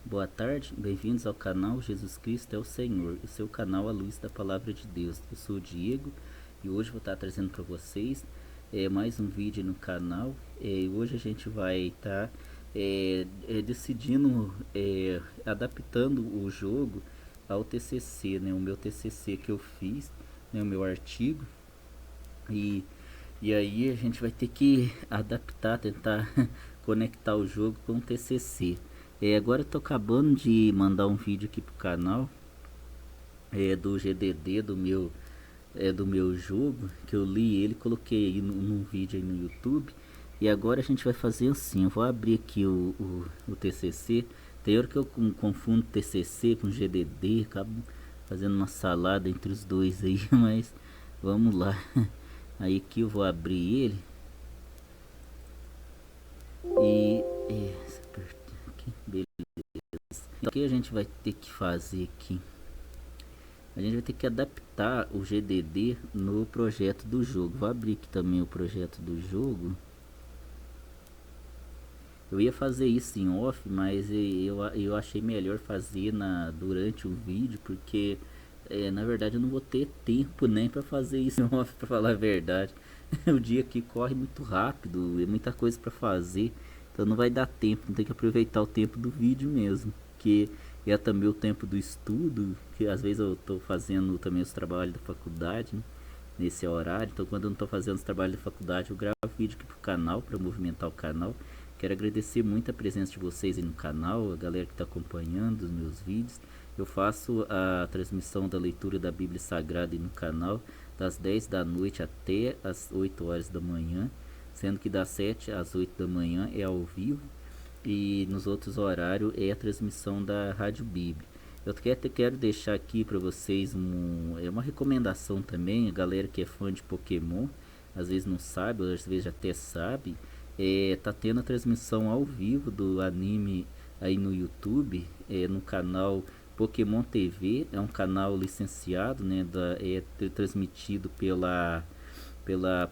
Boa tarde, bem-vindos ao canal Jesus Cristo é o Senhor, o seu canal à luz da Palavra de Deus. Eu sou o Diego e hoje vou estar trazendo para vocês mais um vídeo no canal. Hoje a gente vai estar decidindo, adaptando o jogo ao TCC, né, o meu TCC que eu fiz, né, o meu artigo. E, e aí a gente vai ter que adaptar, tentar conectar o jogo com o TCC. Agora eu tô acabando de mandar um vídeo aqui pro canal do GDD do meu jogo, que eu li ele, coloquei aí num vídeo aí no YouTube. E agora a gente vai fazer assim, eu vou abrir aqui o TCC. Tem hora que eu confundo TCC com GDD, acabo fazendo uma salada entre os dois aí, mas vamos lá. Aí aqui eu vou abrir ele e aqui, beleza. Então, o que a gente vai ter que fazer aqui? A gente vai ter que adaptar o GDD no projeto do jogo. Vou abrir aqui também o projeto do jogo. Eu ia fazer isso em off, mas eu achei melhor fazer durante o vídeo, porque na verdade eu não vou ter tempo nem para fazer isso em off, para falar a verdade. O dia aqui corre muito rápido, é muita coisa para fazer, então não vai dar tempo, não tem que aproveitar o tempo do vídeo mesmo, que é também o tempo do estudo, que às vezes eu estou fazendo também os trabalhos da faculdade, né, nesse horário. Então quando eu não estou fazendo os trabalhos da faculdade, eu gravo vídeo aqui pro canal, para movimentar o canal. Quero agradecer muito a presença de vocês aí no canal, a galera que está acompanhando os meus vídeos. Eu faço a transmissão da leitura da Bíblia Sagrada aí no canal, das 10 da noite até as 8 horas da manhã, sendo que das 7 às 8 da manhã é ao vivo, e nos outros horários é a transmissão da Rádio Bíblia. Eu quero deixar aqui para vocês uma recomendação também, a galera que é fã de Pokémon, às vezes não sabe, ou às vezes até sabe. Tá tendo a transmissão ao vivo do anime aí no YouTube, no canal Pokémon TV. É um canal licenciado, né, transmitido pela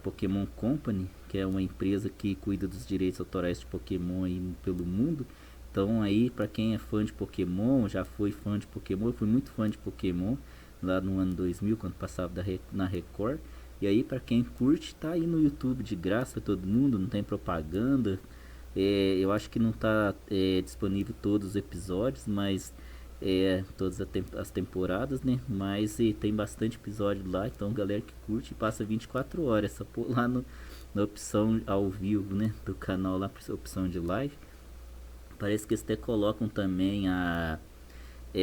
Pokémon Company, que é uma empresa que cuida dos direitos autorais de Pokémon aí pelo mundo. Então aí, para quem é fã de Pokémon, já foi fã de Pokémon, eu fui muito fã de Pokémon lá no ano 2000, quando passava na Record. E aí, para quem curte, tá aí no YouTube de graça para todo mundo, não tem propaganda. Eu acho que não tá disponível todos os episódios, mas todas as temporadas, né? Mas tem bastante episódio lá, então galera que curte passa 24 horas, só pôr lá na opção ao vivo, né? Do canal lá, opção de live. Parece que eles até colocam também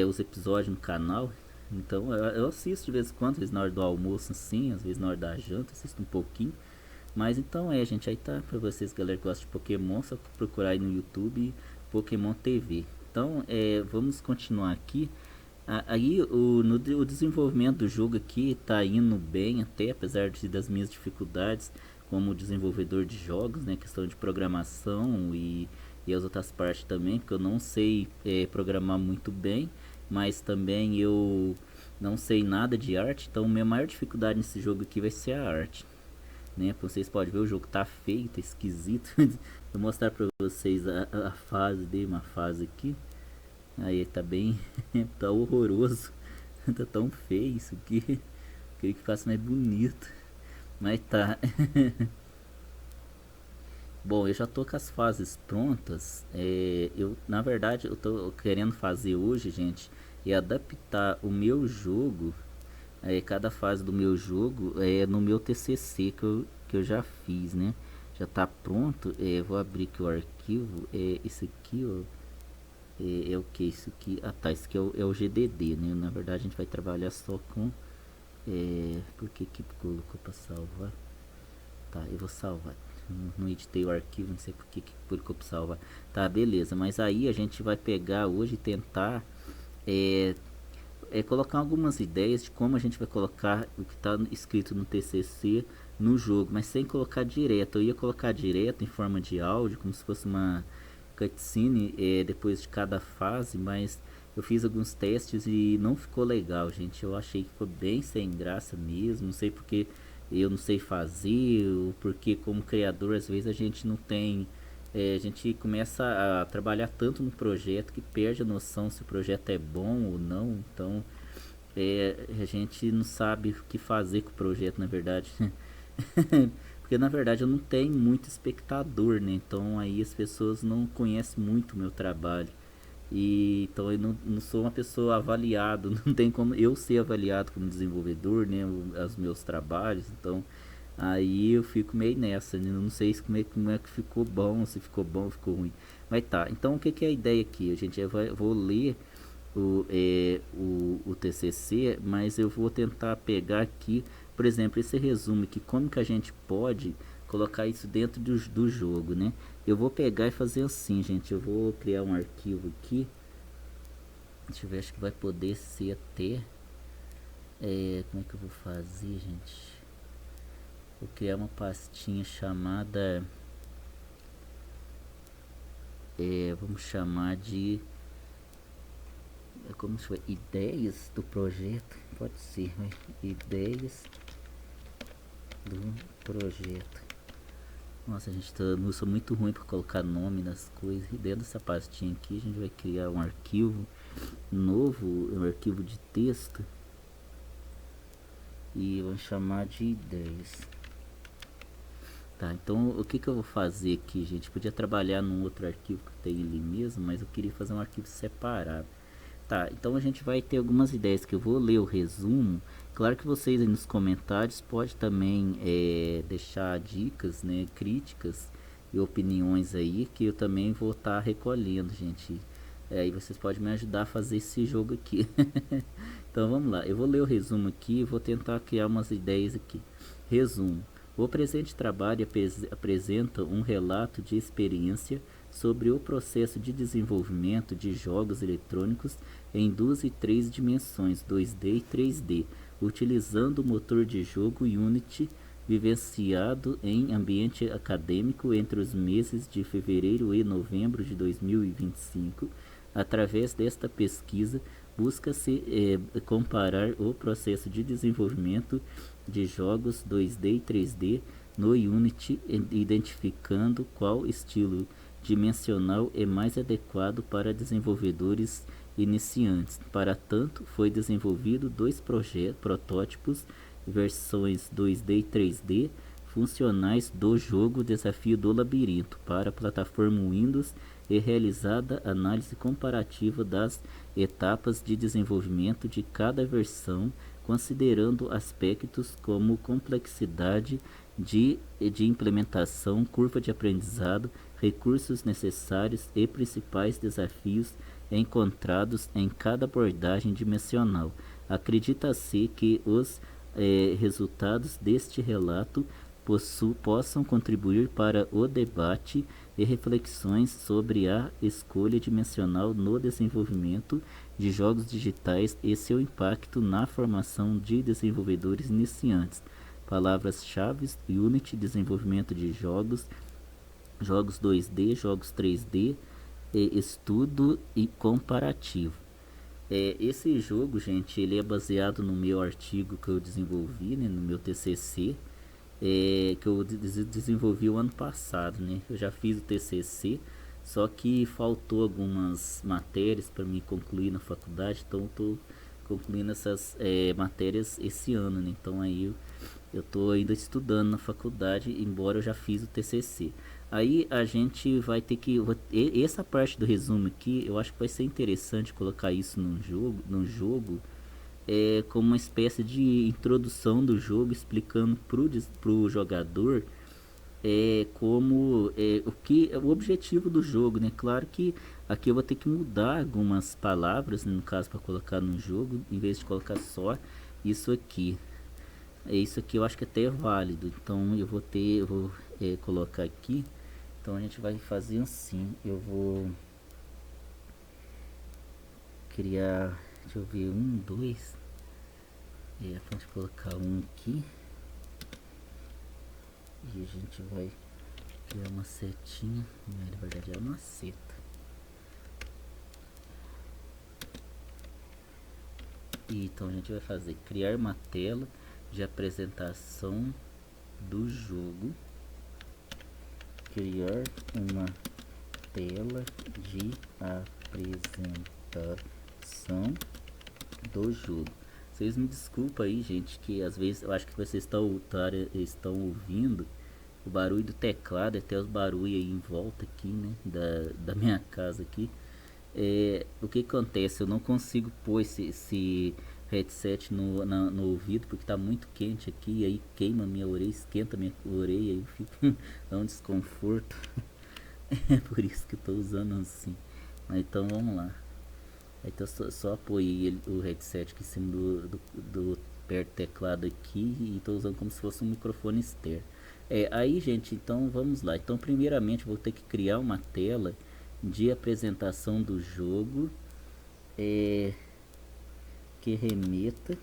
os episódios no canal. Então eu assisto de vez em quando, às vezes na hora do almoço assim, às vezes na hora da janta, assisto um pouquinho. Mas então gente, aí tá pra vocês, galera que gosta de Pokémon, só procurar aí no YouTube Pokémon TV. Então vamos continuar aqui. Aí o desenvolvimento do jogo aqui tá indo bem até, apesar das minhas dificuldades como desenvolvedor de jogos, né, questão de programação e as outras partes também, porque eu não sei programar muito bem, mas também eu não sei nada de arte, então minha maior dificuldade nesse jogo aqui vai ser a arte, né? Vocês podem ver, o jogo tá feio, tá esquisito. Vou mostrar pra vocês a fase dele, uma fase aqui. Aí tá bem, tá horroroso, tá tão feio isso aqui. Queria que ficasse mais bonito, mas tá. Bom, eu já tô com as fases prontas. Na verdade, eu tô querendo fazer hoje, gente, é adaptar o meu jogo, cada fase do meu jogo no meu TCC que eu já fiz, né? Já tá pronto. Vou abrir aqui o arquivo. Esse aqui, ó, é o que? Isso aqui. Ah, tá. Isso aqui é o GDD, né? Na verdade, a gente vai trabalhar só com. Por que colocou para salvar? Tá, eu vou salvar. Não editei o arquivo, não sei por que colocou para salvar. Tá, beleza. Mas aí a gente vai pegar hoje e tentar é, colocar algumas ideias de como a gente vai colocar o que está escrito no TCC no jogo, mas sem colocar direto. Eu ia colocar direto em forma de áudio, como se fosse uma cutscene depois de cada fase, mas eu fiz alguns testes e não ficou legal, gente. Eu achei que ficou bem sem graça mesmo. Não sei porque eu não sei fazer, ou porque como criador às vezes a gente não tem a gente começa a trabalhar tanto no projeto que perde a noção se o projeto é bom ou não. Então a gente não sabe o que fazer com o projeto, na verdade. Porque na verdade eu não tenho muito espectador, né? Então aí as pessoas não conhecem muito o meu trabalho. E então eu não sou uma pessoa avaliado, não tem como eu ser avaliado como desenvolvedor, né? Os meus trabalhos, então aí eu fico meio nessa, né? Eu não sei se como é que ficou bom, se ficou bom, ficou ruim. Mas tá, então o que, que é a ideia aqui? A gente vou ler o TCC, mas eu vou tentar pegar aqui, por exemplo, esse resumo aqui, como que a gente pode colocar isso dentro do jogo, né? Eu vou pegar e fazer assim, gente, eu vou criar um arquivo aqui, deixa eu ver, acho que vai poder ser até, como é que eu vou fazer, gente? Vou criar uma pastinha chamada, vamos chamar de, como se fosse, ideias do projeto, pode ser, né? Ideias do projeto. Nossa, gente, eu sou muito ruim para colocar nome nas coisas. E dentro dessa pastinha aqui, a gente vai criar um arquivo novo, um arquivo de texto. E vamos chamar de ideias. Tá, então o que eu vou fazer aqui, gente? Podia trabalhar num outro arquivo que tem ali mesmo, mas eu queria fazer um arquivo separado. Tá, então a gente vai ter algumas ideias que eu vou ler o resumo. Claro que vocês aí nos comentários podem também deixar dicas, né, críticas e opiniões aí que eu também vou estar recolhendo, gente. Aí vocês podem me ajudar a fazer esse jogo aqui. Então vamos lá, eu vou ler o resumo aqui e vou tentar criar umas ideias aqui. Resumo. O presente trabalho apresenta um relato de experiência sobre o processo de desenvolvimento de jogos eletrônicos em 2 e 3 dimensões, 2D e 3D, utilizando o motor de jogo Unity, vivenciado em ambiente acadêmico entre os meses de fevereiro e novembro de 2025. Através desta pesquisa, busca-se comparar o processo de desenvolvimento de jogos 2D e 3D no Unity, identificando qual estilo dimensional é mais adequado para desenvolvedores iniciantes. Para tanto, foi desenvolvido dois protótipos, versões 2D e 3D, funcionais do jogo Desafio do Labirinto para a plataforma Windows e realizada análise comparativa das etapas de desenvolvimento de cada versão, considerando aspectos como complexidade de implementação, curva de aprendizado, recursos necessários e principais desafios encontrados em cada abordagem dimensional. Acredita-se que os resultados deste relato possam contribuir para o debate e reflexões sobre a escolha dimensional no desenvolvimento de jogos digitais e seu impacto na formação de desenvolvedores iniciantes. Palavras-chave: Unity, desenvolvimento de jogos, jogos 2D, jogos 3D, estudo e comparativo. Esse jogo, gente, ele é baseado no meu artigo que eu desenvolvi, né, no meu TCC, que eu desenvolvi o ano passado, né? Eu já fiz o TCC, só que faltou algumas matérias para me concluir na faculdade, então eu tô concluindo essas matérias esse ano, né? Então aí eu tô ainda estudando na faculdade, embora eu já fiz o TCC. Aí a gente vai ter que essa parte do resumo aqui, eu acho que vai ser interessante colocar isso no jogo, como uma espécie de introdução do jogo, explicando pro jogador como o objetivo do jogo, né? Claro que aqui eu vou ter que mudar algumas palavras, né, no caso, para colocar no jogo, em vez de colocar só isso aqui. Isso aqui eu acho que até é válido, então eu vou colocar aqui. Então a gente vai fazer assim, eu vou criar, deixa eu ver, dois, pode colocar um aqui, e a gente vai criar uma setinha, na verdade é uma seta. E então a gente vai fazer, criar uma tela de apresentação do jogo. criar uma tela de apresentação do jogo. Vocês me desculpem aí, gente, que às vezes eu acho que vocês estão ouvindo o barulho do teclado, até os barulhos aí em volta aqui, né, da minha casa aqui. O que acontece? Eu não consigo pôr esse headset no ouvido porque tá muito quente aqui, aí queima minha orelha, esquenta minha orelha, aí fica dá um desconforto. É por isso que eu tô usando assim. Mas então vamos lá. Então só apoiei o headset aqui em cima do perto do teclado aqui e tô usando como se fosse um microfone externo. Aí, gente, então vamos lá. Então, primeiramente, vou ter que criar uma tela de apresentação do jogo que remeta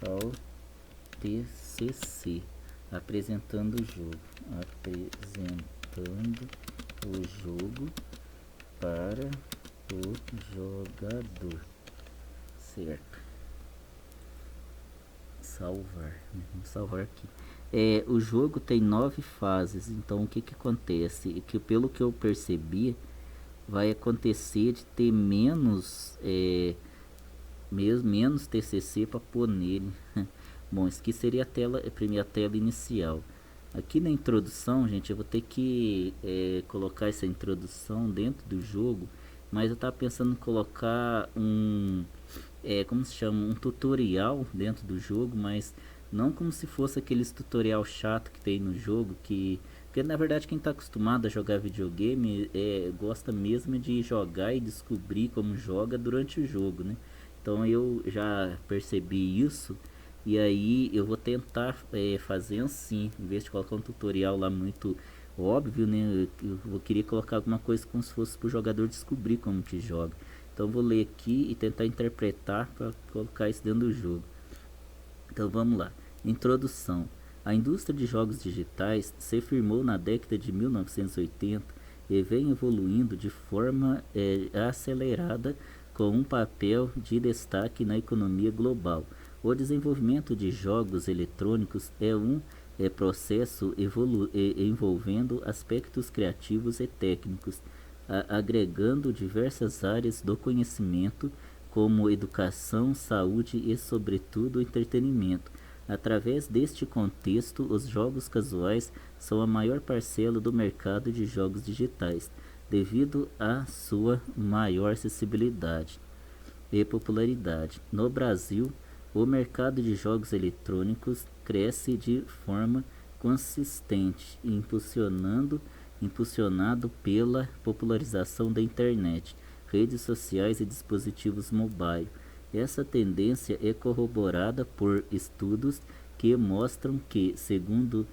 ao TCC, apresentando o jogo para o jogador, certo? Salvar, né? Vamos salvar aqui. O jogo tem 9 fases, então o que acontece? Que pelo que eu percebi, vai acontecer de ter menos TCC para pôr nele. Bom, isso aqui seria a primeira tela inicial. Aqui na introdução, gente, eu vou ter que colocar essa introdução dentro do jogo, mas eu estava pensando em colocar como se chama, um tutorial dentro do jogo, mas não como se fosse aqueles tutorial chato que tem no jogo, porque na verdade quem está acostumado a jogar videogame gosta mesmo de jogar e descobrir como joga durante o jogo, né? Então eu já percebi isso e aí eu vou tentar fazer assim, em vez de colocar um tutorial lá muito óbvio, né? Eu queria colocar alguma coisa como se fosse para o jogador descobrir como que joga. Então vou ler aqui e tentar interpretar para colocar isso dentro do jogo. Então vamos lá. Introdução. A indústria de jogos digitais se firmou na década de 1980 e vem evoluindo de forma acelerada com um papel de destaque na economia global. O desenvolvimento de jogos eletrônicos é um processo envolvendo aspectos criativos e técnicos, agregando diversas áreas do conhecimento, como educação, saúde e, sobretudo, entretenimento. Através deste contexto, os jogos casuais são a maior parcela do mercado de jogos digitais, devido à sua maior acessibilidade e popularidade. No Brasil, o mercado de jogos eletrônicos cresce de forma consistente, impulsionado pela popularização da internet, redes sociais e dispositivos mobile. Essa tendência é corroborada por estudos que mostram que, segundo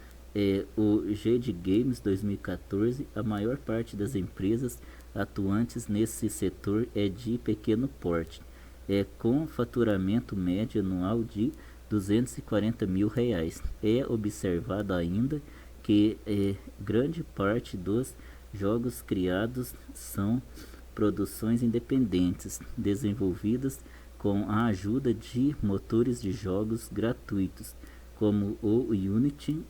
o GD Games 2014, a maior parte das empresas atuantes nesse setor é de pequeno porte, com faturamento médio anual de R$ 240 mil. É observado ainda que grande parte dos jogos criados são produções independentes, desenvolvidas com a ajuda de motores de jogos gratuitos, como o Unity,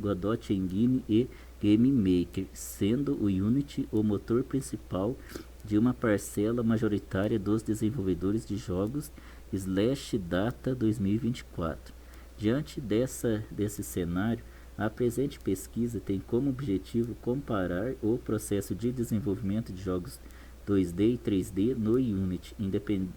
Godot Engine e Game Maker, sendo o Unity o motor principal de uma parcela majoritária dos desenvolvedores de jogos /Data 2024. Diante desse cenário, a presente pesquisa tem como objetivo comparar o processo de desenvolvimento de jogos 2D e 3D no Unity,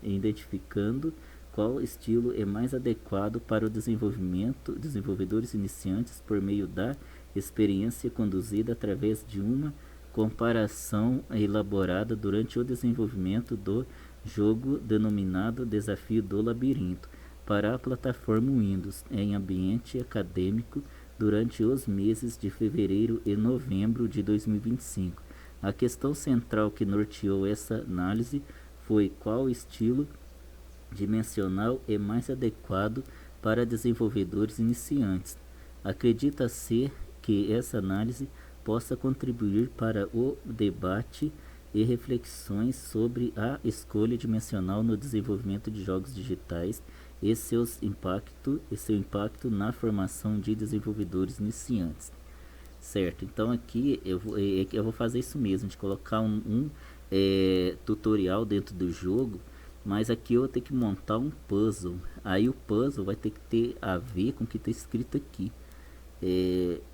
identificando qual estilo é mais adequado para o desenvolvedores iniciantes por meio da experiência conduzida através de uma comparação elaborada durante o desenvolvimento do jogo denominado Desafio do Labirinto para a plataforma Windows em ambiente acadêmico durante os meses de fevereiro e novembro de 2025. A questão central que norteou essa análise foi qual estilo dimensional é mais adequado para desenvolvedores iniciantes. Acredita-se que essa análise possa contribuir para o debate e reflexões sobre a escolha dimensional no desenvolvimento de jogos digitais e seu impacto na formação de desenvolvedores iniciantes. Certo, então aqui eu vou fazer isso mesmo, de colocar um tutorial dentro do jogo, mas aqui eu vou ter que montar um puzzle. Aí o puzzle vai ter que ter a ver com o que está escrito aqui.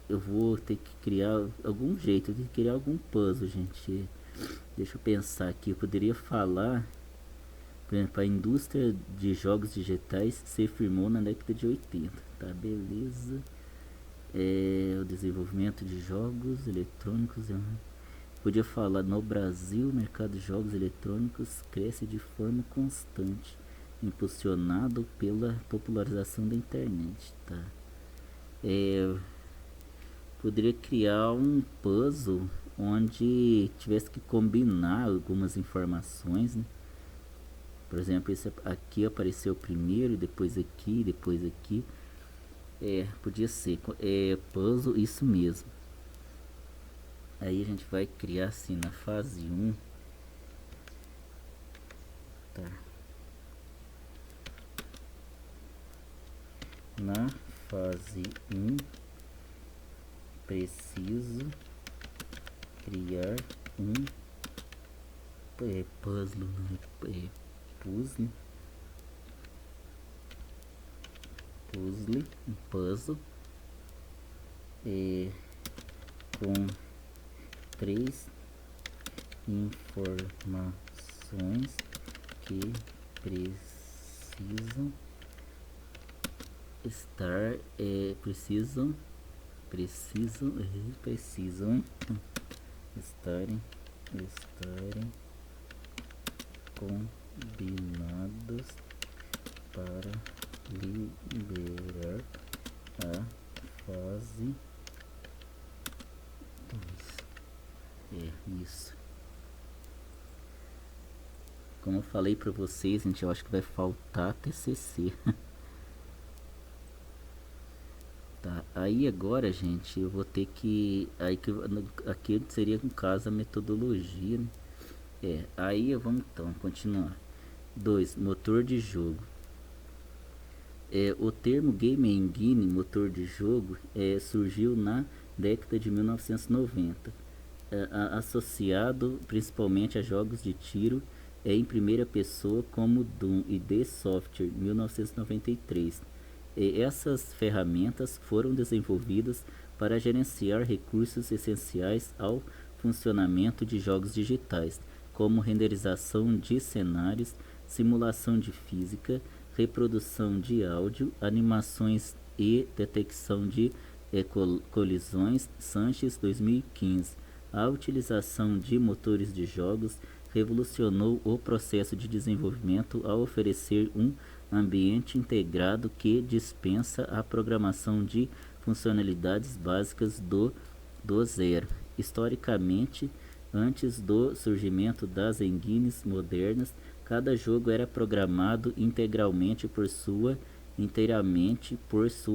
Eu vou ter que criar algum jeito, eu tenho que criar algum puzzle, gente. Deixa eu pensar aqui, eu poderia falar, por exemplo, a indústria de jogos digitais se firmou na década de 80, tá, beleza. O desenvolvimento de jogos eletrônicos, podia falar, no Brasil o mercado de jogos eletrônicos cresce de forma constante, impulsionado pela popularização da internet, tá. Poderia criar um puzzle onde tivesse que combinar algumas informações, né? Por exemplo, esse aqui apareceu primeiro, depois aqui, depois aqui. Podia ser puzzle, isso mesmo. Aí a gente vai criar assim na fase 1. Tá. Na fase 1 preciso criar um puzzle, um puzzle com 3 informações que precisam estar estarem combinadas para liberar a fase 2. Isso. Como eu falei pra vocês, gente, eu acho que vai faltar TCC. Tá, aí agora, gente, eu vou ter que... Aqui seria, no caso, a metodologia, né? Aí vamos então continuar. 2. Motor de jogo. O termo Game Engine, motor de jogo, surgiu na década de 1990, associado principalmente a jogos de tiro em primeira pessoa como Doom e The Software 1993. Essas ferramentas foram desenvolvidas para gerenciar recursos essenciais ao funcionamento de jogos digitais, como renderização de cenários, simulação de física, reprodução de áudio, animações e detecção de colisões. Sanches 2015. A utilização de motores de jogos revolucionou o processo de desenvolvimento ao oferecer um ambiente integrado que dispensa a programação de funcionalidades básicas do zero. Historicamente, antes do surgimento das engines modernas, cada jogo era programado inteiramente por sua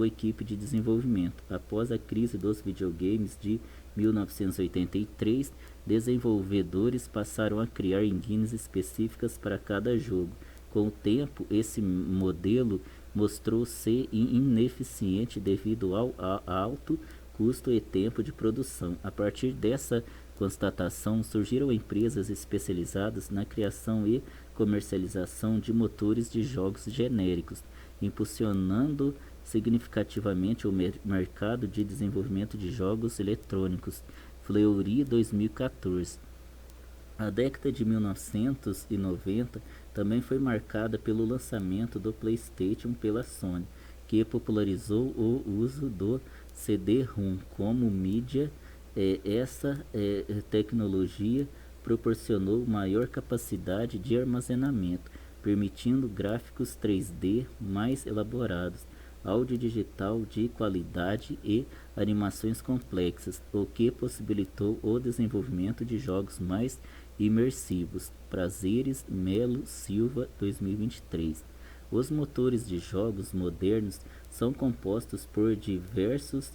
equipe de desenvolvimento. Após a crise dos videogames de 1983, desenvolvedores passaram a criar engines específicas para cada jogo. Com o tempo, esse modelo mostrou-se ineficiente devido ao alto custo e tempo de produção. A partir dessa constatação, surgiram empresas especializadas na criação e comercialização de motores de jogos genéricos, impulsionando significativamente o mercado de desenvolvimento de jogos eletrônicos. Fleury 2014. A década de 1990 também foi marcada pelo lançamento do PlayStation pela Sony, que popularizou o uso do CD-ROM como mídia. Essa tecnologia proporcionou maior capacidade de armazenamento, permitindo gráficos 3D mais elaborados, áudio digital de qualidade e animações complexas, o que possibilitou o desenvolvimento de jogos mais imersivos. Prazeres Melo Silva 2023. Os motores de jogos modernos são compostos por diversos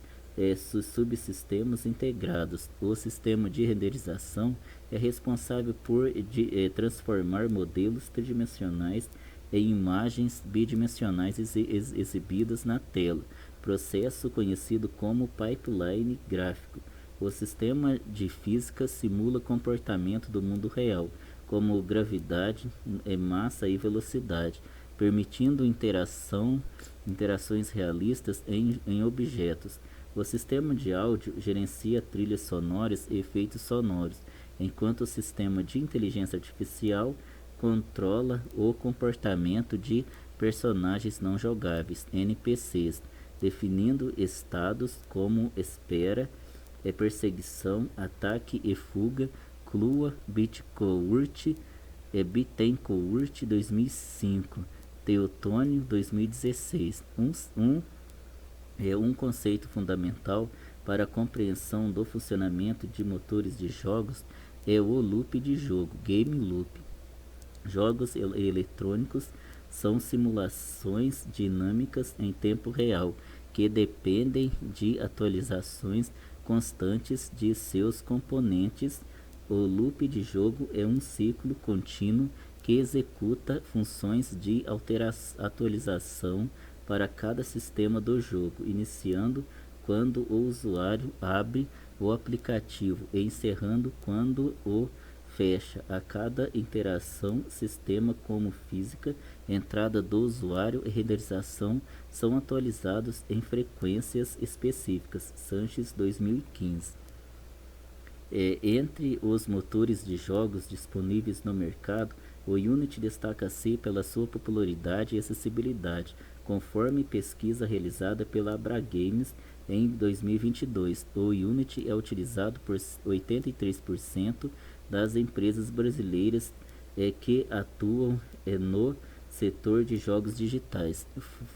subsistemas integrados. O sistema de renderização é responsável por transformar modelos tridimensionais em imagens bidimensionais exibidas na tela, processo conhecido como pipeline gráfico. O sistema de física simula comportamento do mundo real, como gravidade, massa e velocidade, permitindo interações realistas em objetos. O sistema de áudio gerencia trilhas sonoras e efeitos sonoros, enquanto o sistema de inteligência artificial controla o comportamento de personagens não jogáveis, NPCs, definindo estados como espera, perseguição, ataque e fuga. Clua, Bittencourt 2005, Teotônio 2016. Um conceito fundamental para a compreensão do funcionamento de motores de jogos é o loop de jogo, game loop. Jogos eletrônicos são simulações dinâmicas em tempo real que dependem de atualizações constantes de seus componentes. O loop de jogo é um ciclo contínuo que executa funções de atualização para cada sistema do jogo, iniciando quando o usuário abre o aplicativo e encerrando quando o fecha. A cada interação, sistema como física, entrada do usuário e renderização são atualizados em frequências específicas. Sanches 2015. Entre os motores de jogos disponíveis no mercado, o Unity destaca-se pela sua popularidade e acessibilidade, conforme pesquisa realizada pela Abragames em 2022. O Unity é utilizado por 83% das empresas brasileiras que atuam no setor de jogos digitais.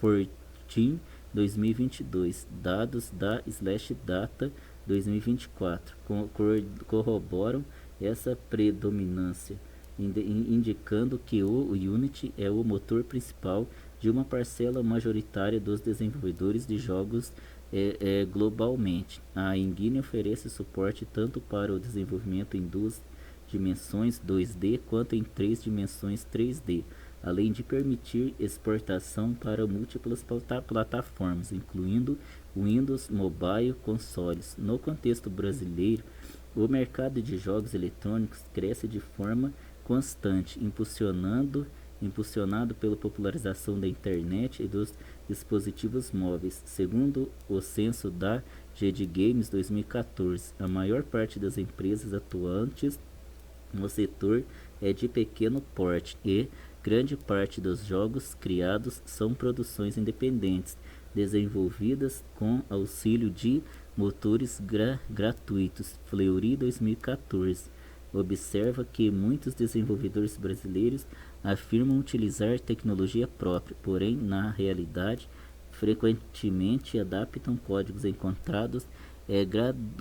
Fortin 2022, dados da Slashdata 2024 corroboram essa predominância, indicando que o Unity é o motor principal de uma parcela majoritária dos desenvolvedores de jogos globalmente. A Engine oferece suporte tanto para o desenvolvimento em 2 dimensões 2D quanto em 3 dimensões 3D, além de permitir exportação para múltiplas plataformas, incluindo Windows Mobile consoles. No contexto brasileiro, o mercado de jogos eletrônicos cresce de forma constante, impulsionado pela popularização da internet e dos dispositivos móveis. Segundo o censo da GD Games 2014, a maior parte das empresas atuantes no setor é de pequeno porte e grande parte dos jogos criados são produções independentes, desenvolvidas com auxílio de motores gratuitos. Fleury 2014 observa que muitos desenvolvedores brasileiros afirmam utilizar tecnologia própria, porém, na realidade, frequentemente adaptam códigos encontrados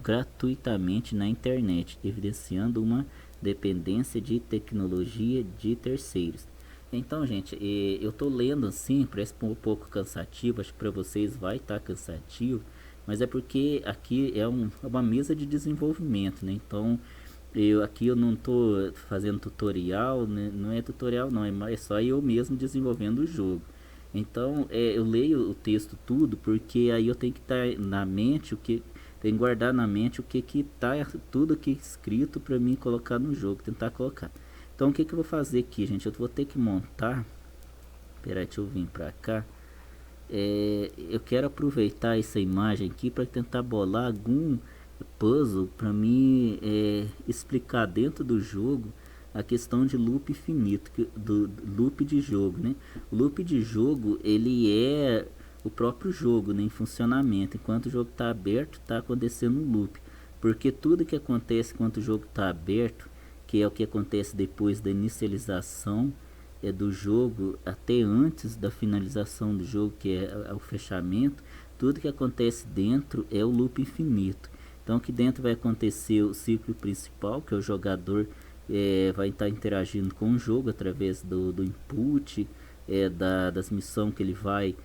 gratuitamente na internet, evidenciando uma dependência de tecnologia de terceiros. Então, gente, eu tô lendo assim, parece um pouco cansativo, acho que para vocês vai estar cansativo, mas é porque aqui é uma mesa de desenvolvimento, né? Então, aqui eu não tô fazendo tutorial, né? Não é tutorial não, é só eu mesmo desenvolvendo o jogo. Então, eu leio o texto tudo, porque aí eu tenho que estar na mente tem que guardar na mente o que tá tudo aqui escrito para mim colocar no jogo, tentar colocar. Então o que eu vou fazer aqui, gente? Eu vou ter que montar. Peraí, deixa eu vir para cá. Eu quero aproveitar essa imagem aqui para tentar bolar algum puzzle para mim explicar dentro do jogo a questão de loop infinito, do loop de jogo, né? O loop de jogo, ele é o próprio jogo, né, em funcionamento. Enquanto o jogo está aberto, está acontecendo um loop, porque tudo que acontece enquanto o jogo está aberto, que é o que acontece depois da inicialização do jogo até antes da finalização do jogo, que é o fechamento, tudo que acontece dentro é o loop infinito. Então aqui dentro vai acontecer o ciclo principal, que é o jogador vai estar interagindo com o jogo através do input, das missões que ele vai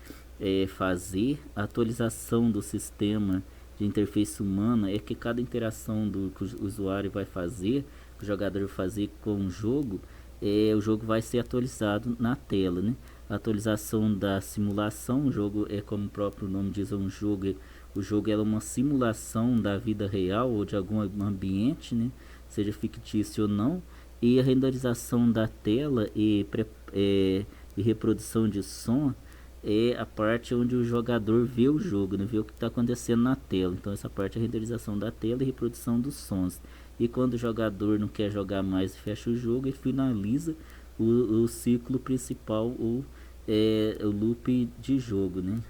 fazer. A atualização do sistema de interface humana é que cada interação que o usuário vai fazer, que o jogador vai fazer com o jogo, o jogo vai ser atualizado na tela, né? A atualização da simulação, o jogo é como o próprio nome diz, o jogo é uma simulação da vida real ou de algum ambiente, né? Seja fictício ou não. E a renderização da tela e reprodução de som é a parte onde o jogador vê o jogo, né? Vê o que está acontecendo na tela. Então essa parte é a renderização da tela e reprodução dos sons. E quando o jogador não quer jogar mais, fecha o jogo e finaliza o ciclo principal, o loop de jogo, né?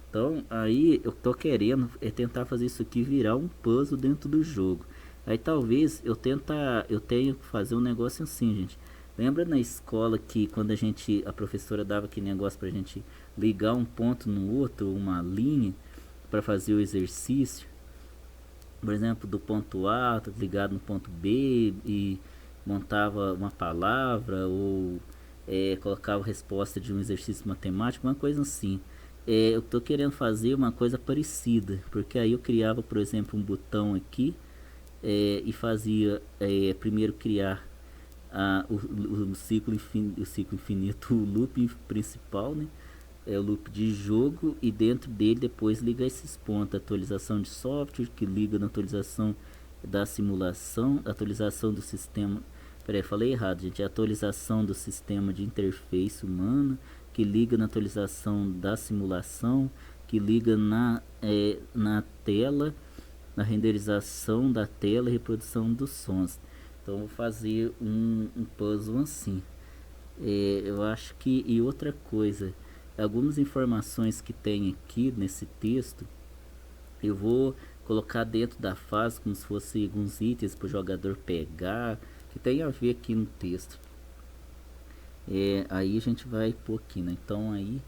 Então aí eu tô querendo tentar fazer isso aqui virar um puzzle dentro do jogo. Aí talvez eu tenha que fazer um negócio assim, gente. Lembra na escola que quando a professora dava aquele negócio pra gente ligar um ponto no outro, uma linha para fazer o exercício? Por exemplo, do ponto A ligado no ponto B e montava uma palavra ou colocava a resposta de um exercício matemático, uma coisa assim. Eu estou querendo fazer uma coisa parecida, porque aí eu criava, por exemplo, um botão aqui e fazia primeiro criar o ciclo infinito, o loop principal, né? É o loop de jogo e dentro dele depois liga esses pontos, atualização de software que liga na atualização da simulação, atualização do sistema, peraí, falei errado, gente, é a atualização do sistema de interface humana que liga na atualização da simulação, que liga na tela, na renderização da tela e reprodução dos sons. Então vou fazer um puzzle assim. Eu acho que, e outra coisa, algumas informações que tem aqui nesse texto eu vou colocar dentro da fase como se fosse alguns itens para o jogador pegar, que tem a ver aqui no texto. Aí a gente vai pôr aqui, né? Então aí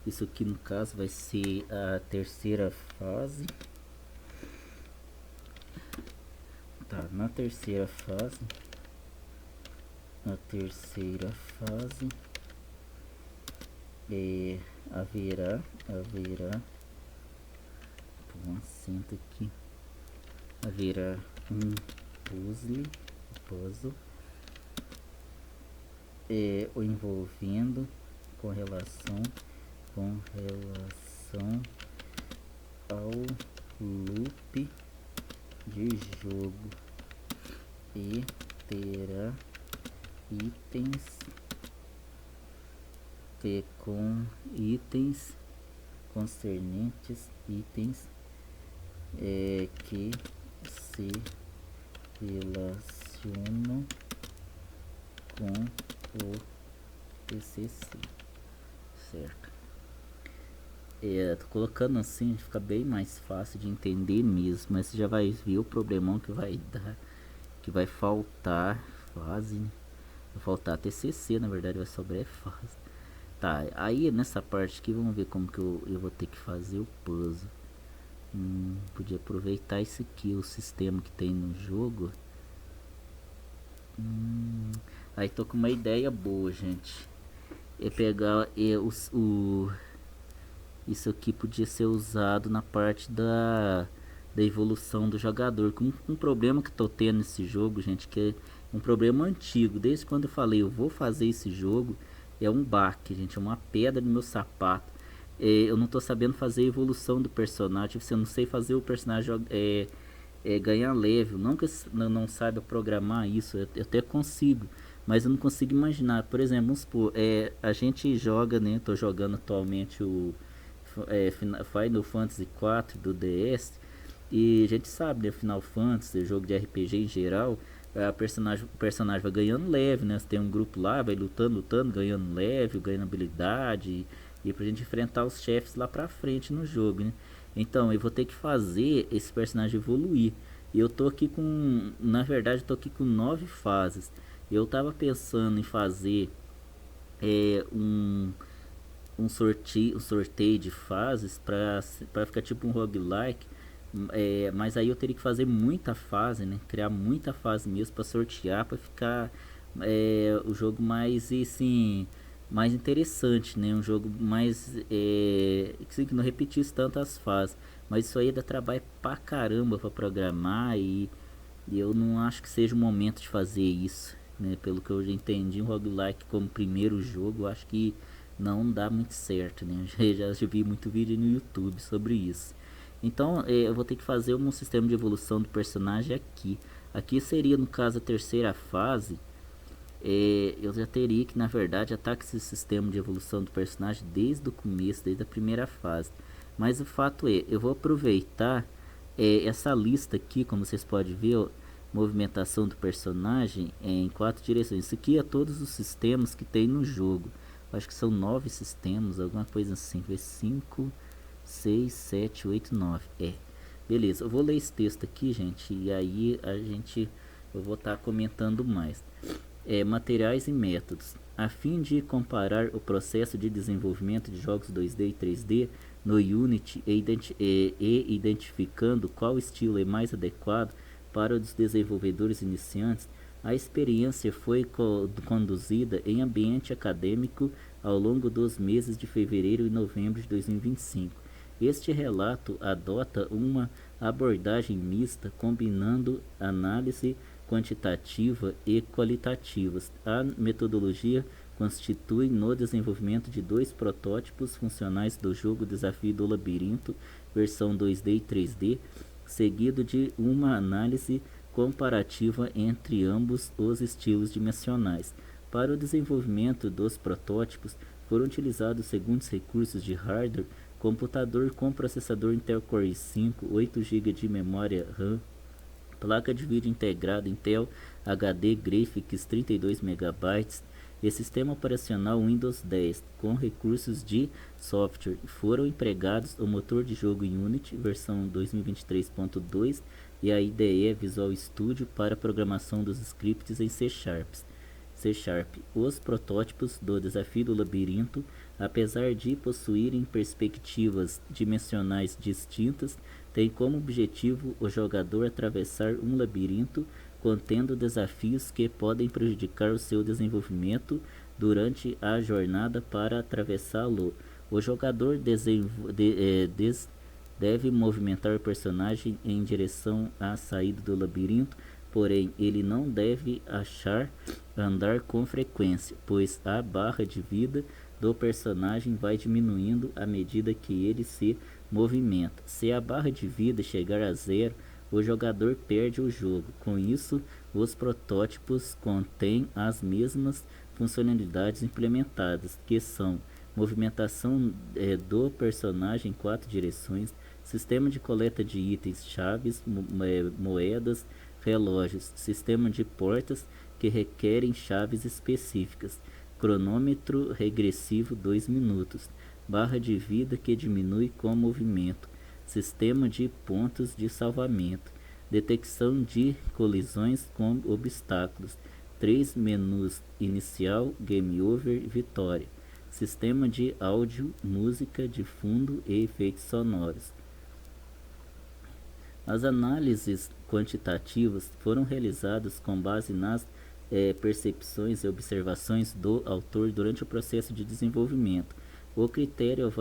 isso aqui no caso vai ser a terceira fase. Tá, na terceira fase haverá um acento aqui, haverá um puzzle o envolvendo com relação ao loop de jogo e terá itens concernentes que se relacionam com o TCC, certo? Tô colocando assim, fica bem mais fácil de entender mesmo, mas você já vai ver o problemão que vai dar, que vai faltar fase, né? Vai faltar TCC, na verdade vai sobrar fase. Tá, aí nessa parte aqui vamos ver como que eu vou ter que fazer o puzzle. Podia aproveitar esse aqui, o sistema que tem no jogo. Aí tô com uma ideia boa, gente. Pegar isso aqui podia ser usado na parte da evolução do jogador. Com um problema que tô tendo nesse jogo, gente, que é um problema antigo. Desde quando eu falei eu vou fazer esse jogo, é um baque, gente, é uma pedra no meu sapato. Eu não tô sabendo fazer a evolução do personagem. Você não sei fazer o personagem ganhar level. Não que eu não saiba programar isso, eu até consigo, mas eu não consigo imaginar. Por exemplo, vamos supor, a gente joga, né? Tô jogando atualmente o Final Fantasy 4 do DS. E a gente sabe, né? Final Fantasy, jogo de RPG em geral, o personagem vai ganhando leve, né? Você tem um grupo lá, vai lutando, ganhando leve, ganhando habilidade. E pra gente enfrentar os chefes lá pra frente no jogo, né? Então eu vou ter que fazer esse personagem evoluir. E eu tô aqui na verdade, eu tô aqui com 9 fases. Eu tava pensando em fazer um sorteio de fases pra ficar tipo um roguelike. Mas aí eu teria que fazer muita fase, né? Criar muita fase mesmo pra sortear, pra ficar o jogo mais assim, mais interessante, né? Um jogo mais que não repetisse tantas fases. Mas isso aí dá trabalho pra caramba pra programar e eu não acho que seja o momento de fazer isso. né? Pelo que eu já entendi, um roguelike como primeiro jogo, eu acho que não dá muito certo, né? Já vi muito vídeo no YouTube sobre isso. Então eu vou ter que fazer um sistema de evolução do personagem aqui. Aqui seria, no caso, a terceira fase. Eu já teria que, na verdade, atacar esse sistema de evolução do personagem desde o começo, desde a primeira fase. Mas o fato é, eu vou aproveitar essa lista aqui, como vocês podem ver, ó, movimentação do personagem em 4 direções. Isso aqui é todos os sistemas que tem no jogo. Acho que são 9 sistemas, alguma coisa assim. Vê 5, 6, 7, 8, 9. Beleza, eu vou ler esse texto aqui, gente, e aí eu vou estar comentando mais. Materiais e métodos. A fim de comparar o processo de desenvolvimento de jogos 2D e 3D no Unity e identificando qual estilo é mais adequado para os desenvolvedores iniciantes, a experiência foi conduzida em ambiente acadêmico ao longo dos meses de fevereiro e novembro de 2025. Este relato adota uma abordagem mista combinando análise quantitativa e qualitativas. A metodologia constitui no desenvolvimento de 2 protótipos funcionais do jogo Desafio do Labirinto, versão 2D e 3D, seguido de uma análise comparativa entre ambos os estilos dimensionais. Para o desenvolvimento dos protótipos, foram utilizados seguintes recursos de hardware: computador com processador Intel Core i5, 8 GB de memória RAM, placa de vídeo integrada Intel HD Graphics 32 MB e sistema operacional Windows 10 com recursos de software. Foram empregados o motor de jogo Unity versão 2023.2 e a IDE Visual Studio para programação dos scripts em C Sharp. Os protótipos do Desafio do Labirinto, apesar de possuírem perspectivas dimensionais distintas, têm como objetivo o jogador atravessar um labirinto contendo desafios que podem prejudicar o seu desenvolvimento durante a jornada. Para atravessá-lo, o jogador deve movimentar o personagem em direção à saída do labirinto, porém ele não deve andar com frequência, pois a barra de vida do personagem vai diminuindo à medida que ele se movimenta. Se a barra de vida chegar a 0, o jogador perde o jogo. Com isso, os protótipos contêm as mesmas funcionalidades implementadas, que são movimentação do personagem em 4 direções, sistema de coleta de itens, chaves, moedas, relógios, sistema de portas que requerem chaves específicas, cronômetro regressivo 2 minutos, barra de vida que diminui com movimento, sistema de pontos de salvamento, detecção de colisões com obstáculos, 3 menus: inicial, game over, vitória, sistema de áudio, música de fundo e efeitos sonoros. As análises quantitativas foram realizadas com base nas percepções e observações do autor durante o processo de desenvolvimento. Os critérios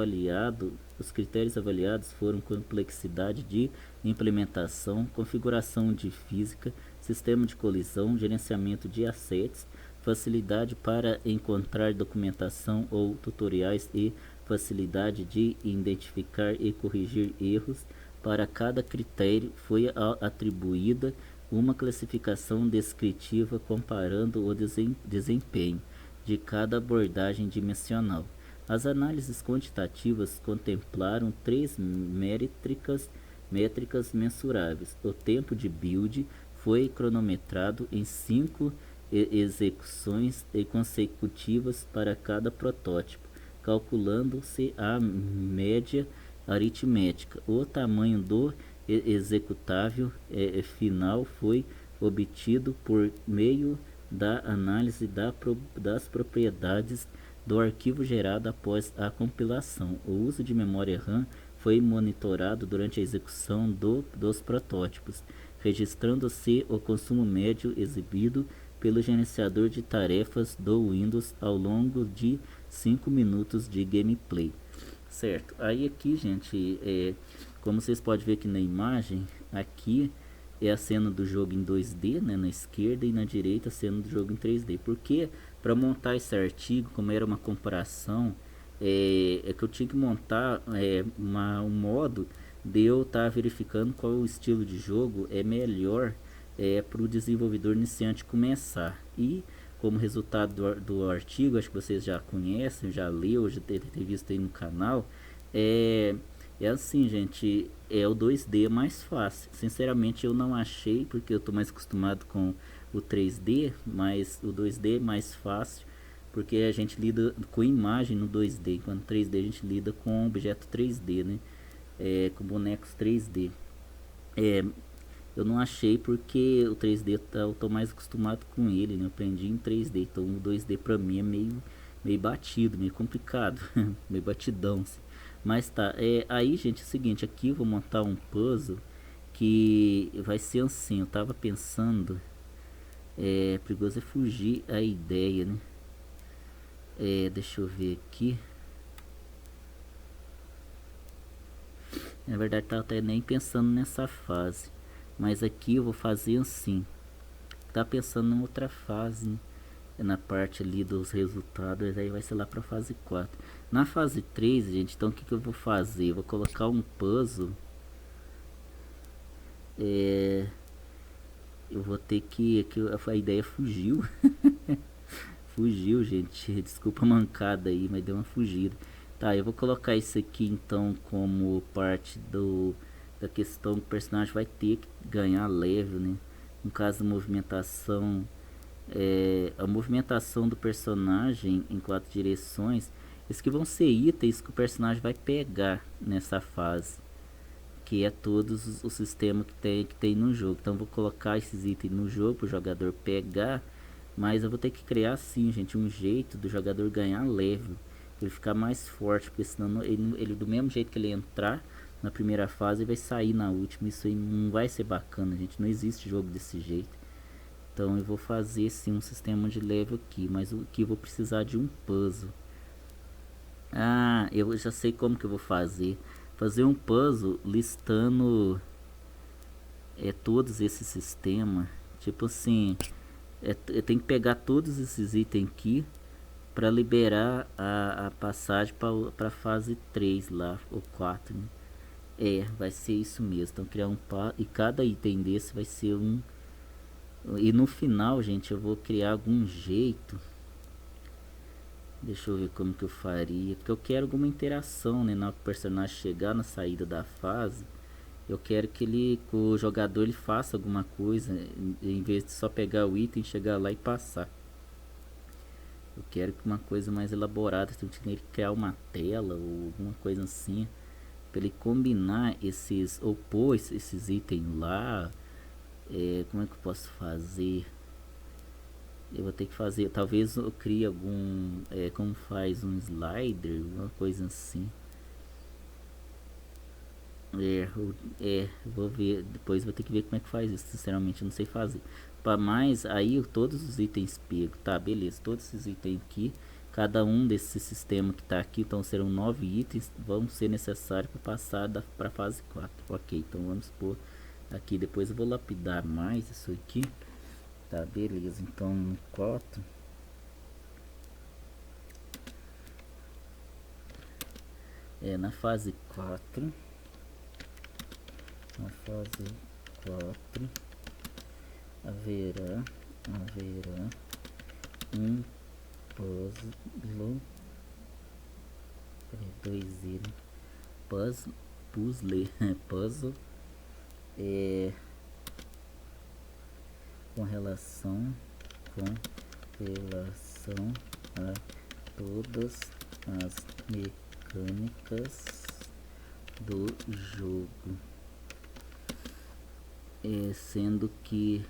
avaliados foram complexidade de implementação, configuração de física, sistema de colisão, gerenciamento de assets, facilidade para encontrar documentação ou tutoriais e facilidade de identificar e corrigir erros. Para cada critério foi atribuída uma classificação descritiva comparando o desempenho de cada abordagem dimensional. As análises quantitativas contemplaram 3 métricas mensuráveis. O tempo de build foi cronometrado em 5 execuções consecutivas para cada protótipo, calculando-se a média aritmética. O tamanho do executável final foi obtido por meio da análise das propriedades do arquivo gerado após a compilação. O uso de memória RAM foi monitorado durante a execução dos protótipos, registrando-se o consumo médio exibido pelo gerenciador de tarefas do Windows ao longo de 5 minutos de gameplay. Certo, aí aqui, gente, como vocês podem ver aqui na imagem, aqui é a cena do jogo em 2D, né, na esquerda, e na direita a cena do jogo em 3D. Porque para montar esse artigo, como era uma comparação, que eu tinha que montar um modo de eu estar verificando qual o estilo de jogo é melhor para o desenvolvedor iniciante começar. E como resultado do artigo, acho que vocês já conhecem, já leu, já deve ter visto aí no canal, é, é assim, gente, é o 2D mais fácil. Sinceramente eu não achei, porque eu estou mais acostumado com o 3D, mas o 2D é mais fácil, porque a gente lida com imagem no 2D, enquanto no 3D a gente lida com objeto 3D, né? Com bonecos 3D. É, eu não achei porque o 3D eu tô mais acostumado com ele, né? Eu aprendi em 3D, então o 2D pra mim é meio batido, meio complicado, meio batidão, assim. Mas tá, aí gente, é o seguinte, aqui eu vou montar um puzzle que vai ser assim, eu tava pensando, perigoso é fugir a ideia, né? Deixa eu ver aqui. Na verdade, tava até nem pensando nessa fase. Mas aqui eu vou fazer assim. Tá pensando em outra fase, né? Na parte ali dos resultados, aí vai ser lá pra fase 4. Na fase 3, gente, então o que eu vou fazer? Eu vou colocar um puzzle. Eu vou ter que a ideia fugiu. Fugiu, gente. Desculpa a mancada aí, mas deu uma fugida. Tá, eu vou colocar isso aqui então como parte da questão que o personagem vai ter que ganhar level, né? No caso, a movimentação do personagem em 4 direções. Esses que vão ser itens que o personagem vai pegar nessa fase, que é todos o sistema que tem no jogo. Então vou colocar esses itens no jogo para o jogador pegar, mas eu vou ter que criar sim, gente, um jeito do jogador ganhar level, ele ficar mais forte, porque senão ele do mesmo jeito que ele entrar na primeira fase, ele vai sair na última. Isso aí não vai ser bacana, gente. Não existe jogo desse jeito. Então eu vou fazer sim um sistema de level aqui, mas aqui eu vou precisar de um puzzle. Ah, eu já sei como que eu vou fazer. Fazer um puzzle listando todos esses sistemas. Tipo assim, eu tenho que pegar todos esses itens aqui para liberar a passagem para fase 3 lá, ou 4, né? Vai ser isso mesmo. Então criar um par e cada item desse vai ser um. E no final, gente, eu vou criar algum jeito. Deixa eu ver como que eu faria. Porque eu quero alguma interação, né? Na hora que o personagem chegar na saída da fase, eu quero que o jogador ele faça alguma coisa, em vez de só pegar o item, chegar lá e passar. Eu quero que uma coisa mais elaborada, então eu tinha que criar uma tela ou alguma coisa assim, para ele combinar ou pôr esses itens lá. Como é que eu posso fazer? Eu vou ter que fazer, talvez eu crie como faz um slider, uma coisa assim. Vou ver, depois vou ter que ver como é que faz isso, sinceramente eu não sei fazer. Para mais, aí todos os itens pego, tá, beleza, todos esses itens aqui, cada um desses sistemas que tá aqui, então serão 9 itens, vão ser necessários para passar para fase 4. Ok, então vamos pôr aqui, depois eu vou lapidar mais isso aqui. Tá, beleza, então no 4 na fase 4 haverá um puzzle, puzzle com relação a todas as mecânicas do jogo, sendo que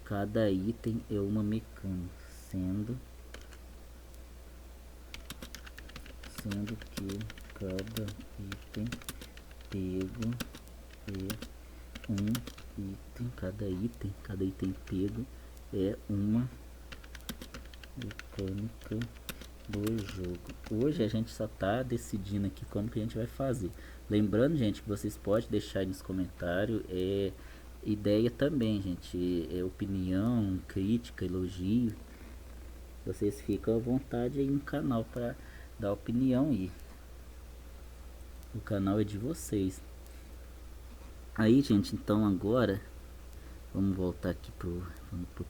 cada item é uma mecânica, sendo que cada item pego é um item, cada item pego é uma mecânica do jogo. Hoje a gente só tá decidindo aqui como que a gente vai fazer. Lembrando, gente, que vocês podem deixar aí nos comentários Ideia também, gente, é opinião, crítica, elogio. Vocês ficam à vontade aí no canal para dar opinião aí. O canal é de vocês. Aí, gente, então agora vamos voltar aqui pro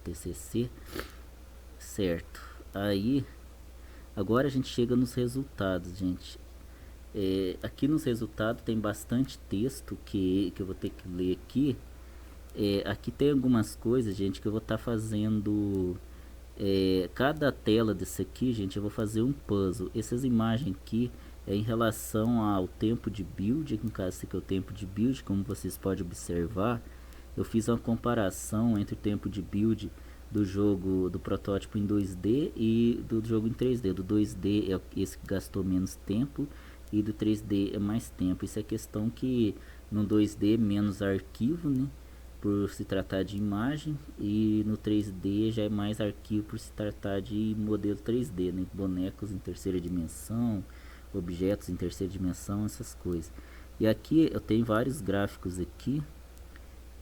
TCC, certo? Aí, agora a gente chega nos resultados, gente. Aqui nos resultados tem bastante texto que eu vou ter que ler aqui. Aqui tem algumas coisas, gente, que eu vou estar fazendo. Cada tela desse aqui, gente, eu vou fazer um puzzle. Essas imagens aqui é em relação ao tempo de build. No caso, esse aqui é o tempo de build, como vocês podem observar. Eu fiz uma comparação entre o tempo de build do jogo, do protótipo em 2D e do jogo em 3D. Do 2D é esse que gastou menos tempo e do 3D é mais tempo. Isso é questão que no 2D é menos arquivo, né, por se tratar de imagem, e no 3D já é mais arquivo por se tratar de modelo 3D, né, bonecos em terceira dimensão, objetos em terceira dimensão, essas coisas. E aqui eu tenho vários gráficos aqui.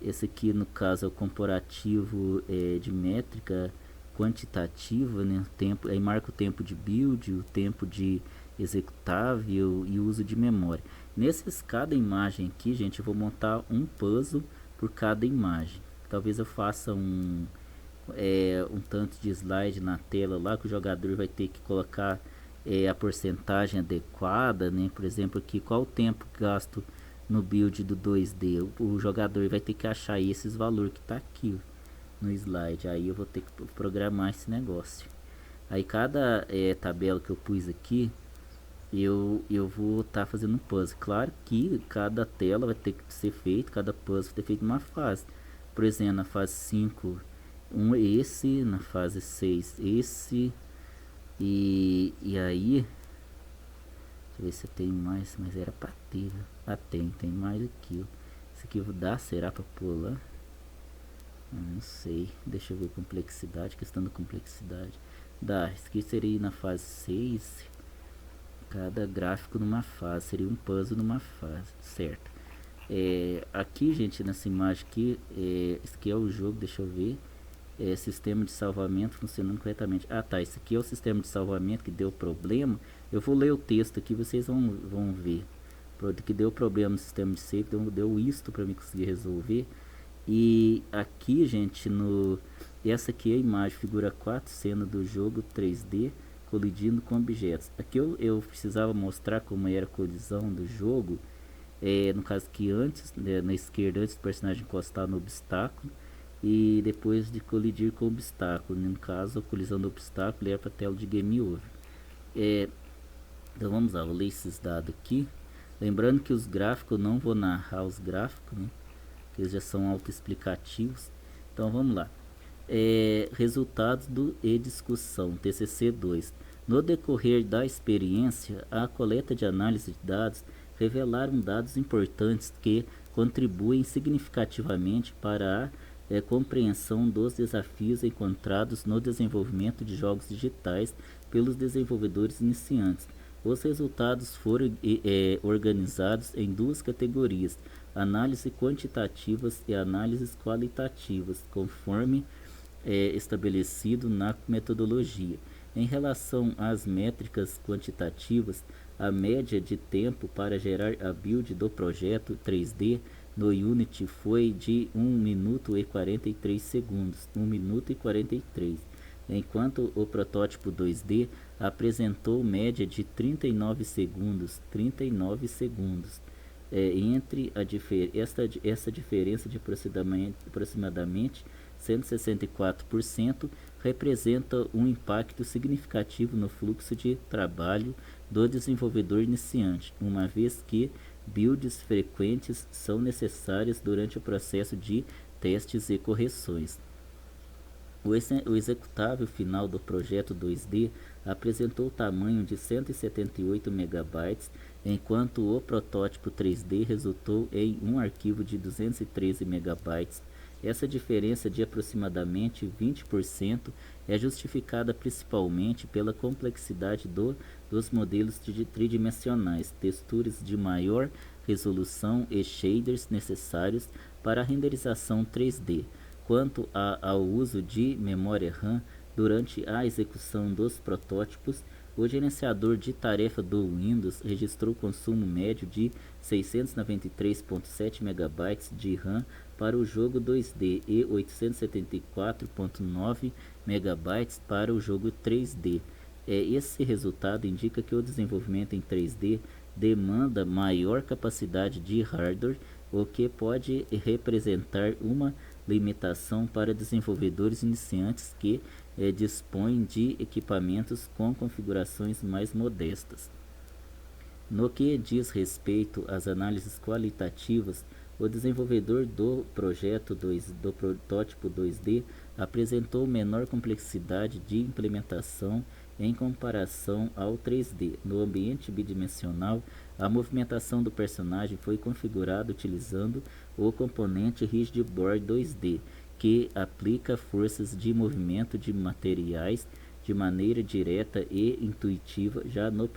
Esse aqui no caso é o comparativo de métrica quantitativa, né? Tempo, aí marca o tempo de build, o tempo de executável e o uso de memória. Nesses cada imagem aqui, gente, eu vou montar um puzzle por cada imagem. Talvez eu faça um tanto de slide na tela lá que o jogador vai ter que colocar a porcentagem adequada, né? Por exemplo, aqui qual o tempo gasto no build do 2D. O jogador vai ter que achar esses valores que está aqui no slide. Aí eu vou ter que programar esse negócio. Aí cada tabela que eu pus aqui, eu vou estar fazendo um puzzle. Claro que cada tela vai ter que ser feito, cada puzzle vai ter feito uma fase. Por exemplo, na fase 5, esse, na fase 6, esse. E aí, deixa eu ver se eu tenho mais, mas era pra ter. Ah, tem mais aqui. Esse aqui dá, será pra pular? Não sei, deixa eu ver complexidade, questão da complexidade. Dá, isso aqui seria na fase 6. Cada gráfico numa fase, seria um puzzle numa fase, certo? Aqui, gente, nessa imagem aqui, esse aqui é o jogo, deixa eu ver. Sistema de salvamento funcionando corretamente. Ah, tá, esse aqui é o sistema de salvamento que deu problema. Eu vou ler o texto aqui, vocês vão ver. Que deu problema no sistema de save, deu isto para mim conseguir resolver. E aqui, gente, essa aqui é a imagem, figura 4, cena do jogo 3D colidindo com objetos. Aqui eu precisava mostrar como era a colisão do jogo. No caso que antes, né, na esquerda, antes do personagem encostar no obstáculo e depois de colidir com o obstáculo. No caso, a colisão do obstáculo leva para a tela de game over. Então vamos lá, vou ler esses dados aqui. Lembrando que os gráficos, eu não vou narrar os gráficos, né, que eles já são autoexplicativos. Então vamos lá. Resultados do e-discussão, TCC 2. No decorrer da experiência, a coleta de análise de dados revelaram dados importantes que contribuem significativamente para a compreensão dos desafios encontrados no desenvolvimento de jogos digitais pelos desenvolvedores iniciantes. Os resultados foram organizados em duas categorias: análise quantitativas e análises qualitativas, conforme estabelecido na metodologia. Em relação às métricas quantitativas, a média de tempo para gerar a build do projeto 3D no Unity foi de 1 minuto e 43 segundos, 1 minuto e 43, enquanto o protótipo 2D apresentou média de 39 segundos, 39 segundos. Entre essa diferença de aproximadamente 164% representa um impacto significativo no fluxo de trabalho do desenvolvedor iniciante, uma vez que builds frequentes são necessárias durante o processo de testes e correções. O executável final do projeto 2D apresentou tamanho de 178 MB, enquanto o protótipo 3D resultou em um arquivo de 213 MB. Essa diferença de aproximadamente 20% é justificada principalmente pela complexidade dos modelos tridimensionais, texturas de maior resolução e shaders necessários para a renderização 3D. Quanto ao uso de memória RAM durante a execução dos protótipos, o gerenciador de tarefa do Windows registrou consumo médio de 693,7 MB de RAM para o jogo 2D e 874,9 MB para o jogo 3D. Esse resultado indica que o desenvolvimento em 3D demanda maior capacidade de hardware, o que pode representar uma limitação para desenvolvedores iniciantes que dispõem de equipamentos com configurações mais modestas. No que diz respeito às análises qualitativas, o desenvolvedor do do protótipo 2D apresentou menor complexidade de implementação em comparação ao 3D. No ambiente bidimensional, a movimentação do personagem foi configurada utilizando o componente Rigid Board 2D, que aplica forças de movimento de materiais de maneira direta e intuitiva. Já no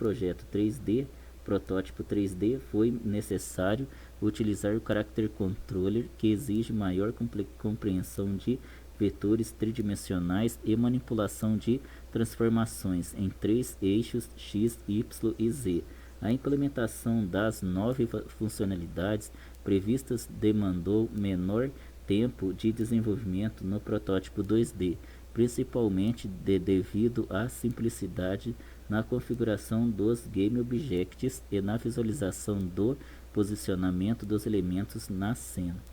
protótipo 3D, foi necessário utilizar o Character Controller, que exige maior compreensão de vetores tridimensionais e manipulação de transformações em 3 eixos X, Y e Z. A implementação das 9 funcionalidades previstas demandou menor tempo de desenvolvimento no protótipo 2D, principalmente devido à simplicidade na configuração dos Game Objects e na visualização do posicionamento dos elementos na cena.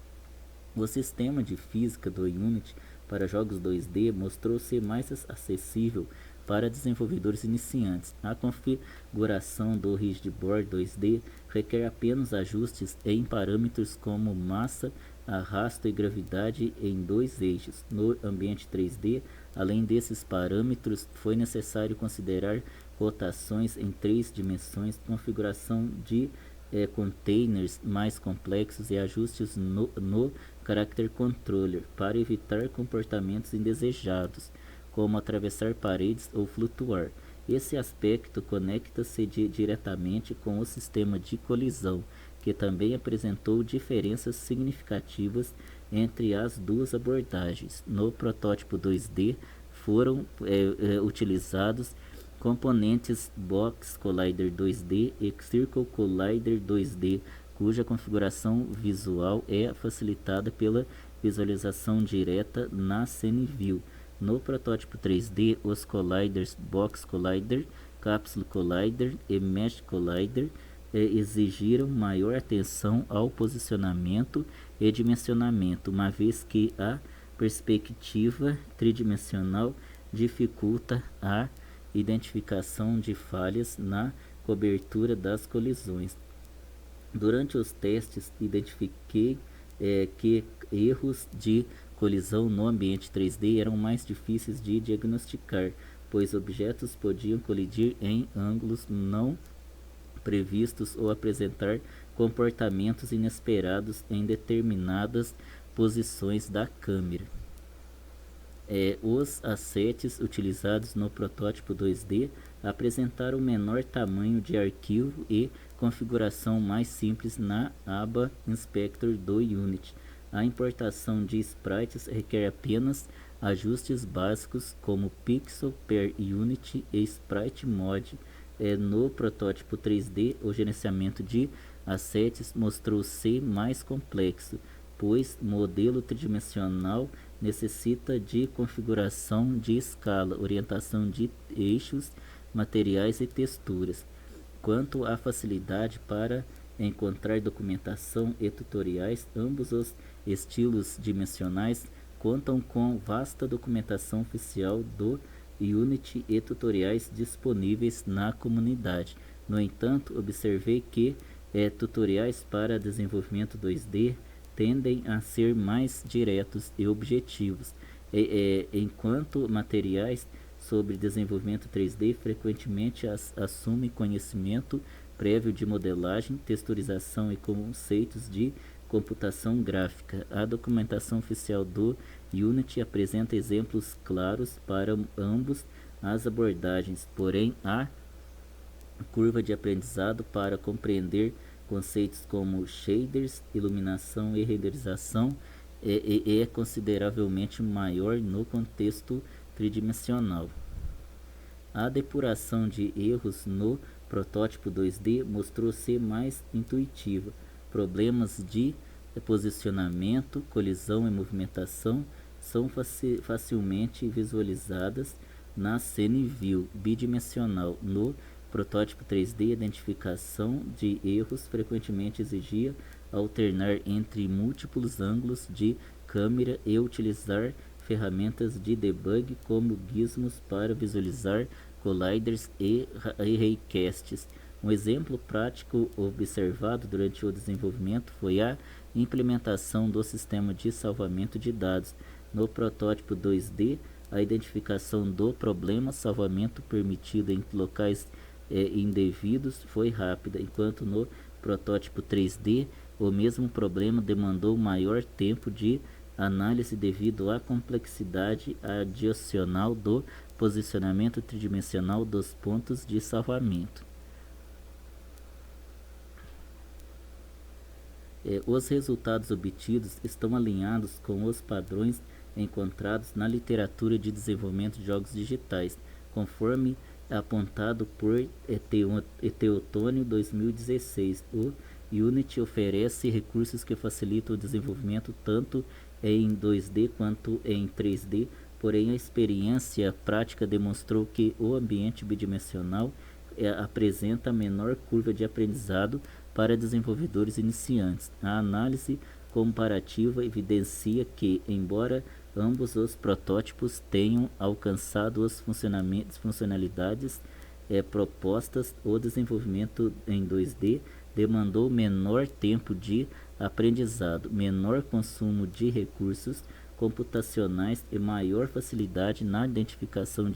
O sistema de física do Unity para jogos 2D mostrou ser mais acessível para desenvolvedores iniciantes. A configuração do Rigid Board 2D requer apenas ajustes em parâmetros como massa, arrasto e gravidade em 2 eixos. No ambiente 3D, além desses parâmetros, foi necessário considerar rotações em 3 dimensões, configuração de containers mais complexos e ajustes no Character Controller para evitar comportamentos indesejados, como atravessar paredes ou flutuar. Esse aspecto conecta-se diretamente com o sistema de colisão, que também apresentou diferenças significativas entre as duas abordagens. No protótipo 2D foram utilizados componentes Box Collider 2D e Circle Collider 2D, cuja configuração visual é facilitada pela visualização direta na CineView. No protótipo 3D, os colliders Box Collider, Capsule Collider e Mesh Collider exigiram maior atenção ao posicionamento e dimensionamento, uma vez que a perspectiva tridimensional dificulta a identificação de falhas na cobertura das colisões. Durante os testes, identifiquei que erros de colisão no ambiente 3D eram mais difíceis de diagnosticar, pois objetos podiam colidir em ângulos não previstos ou apresentar comportamentos inesperados em determinadas posições da câmera. Os assets utilizados no protótipo 2D apresentaram menor tamanho de arquivo e configuração mais simples na aba Inspector do Unity. A importação de sprites requer apenas ajustes básicos como Pixel per Unity e Sprite Mod. No protótipo 3D, o gerenciamento de assets mostrou ser mais complexo, pois modelo tridimensional necessita de configuração de escala, orientação de eixos, materiais e texturas. Quanto à facilidade para encontrar documentação e tutoriais, ambos os estilos dimensionais contam com vasta documentação oficial do Unity e tutoriais disponíveis na comunidade. No entanto, observei que tutoriais para desenvolvimento 2D tendem a ser mais diretos e objetivos, enquanto materiais sobre desenvolvimento 3D frequentemente assumem conhecimento prévio de modelagem, texturização e conceitos de computação gráfica. A documentação oficial do Unity apresenta exemplos claros para ambos as abordagens, porém a curva de aprendizado para compreender conceitos como shaders, iluminação e renderização é consideravelmente maior no contexto tridimensional. A depuração de erros no protótipo 2D mostrou ser mais intuitiva. Problemas de posicionamento, colisão e movimentação são facilmente visualizadas na Scene View bidimensional. No protótipo 3D, a identificação de erros frequentemente exigia alternar entre múltiplos ângulos de câmera e utilizar ferramentas de debug como gizmos para visualizar colliders e raycasts. Um exemplo prático observado durante o desenvolvimento foi a implementação do sistema de salvamento de dados. No protótipo 2D, a identificação do problema salvamento permitido em locais indevidos foi rápida, enquanto no protótipo 3D o mesmo problema demandou maior tempo de análise devido à complexidade adicional do posicionamento tridimensional dos pontos de salvamento. Os resultados obtidos estão alinhados com os padrões encontrados na literatura de desenvolvimento de jogos digitais, conforme apontado por Teotônio 2016. O Unity oferece recursos que facilitam o desenvolvimento tanto em 2D quanto em 3D, porém a experiência prática demonstrou que o ambiente bidimensional apresenta menor curva de aprendizado para desenvolvedores iniciantes. A análise comparativa evidencia que, embora ambos os protótipos tenham alcançado as funcionalidades propostas, o desenvolvimento em 2D demandou menor tempo de aprendizado, menor consumo de recursos computacionais e maior facilidade na identificação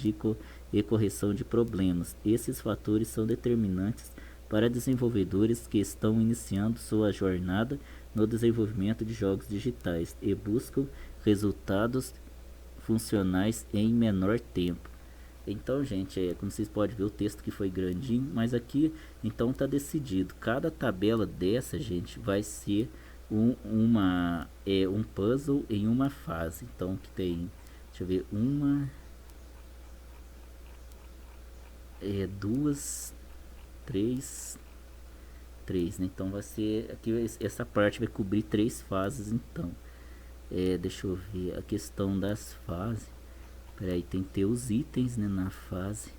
e correção de problemas. Esses fatores são determinantes para desenvolvedores que estão iniciando sua jornada no desenvolvimento de jogos digitais e buscam resultados funcionais em menor tempo. Então, gente, como vocês podem ver, o texto que foi grandinho, mas aqui então está decidido. Cada tabela dessa, gente, vai ser um puzzle em uma fase. Então, que tem, deixa eu ver, duas, três, né? Então vai ser aqui, essa parte vai cobrir 3 fases. Então, deixa eu ver a questão das fases. Peraí, tem que ter os itens, né, na fase.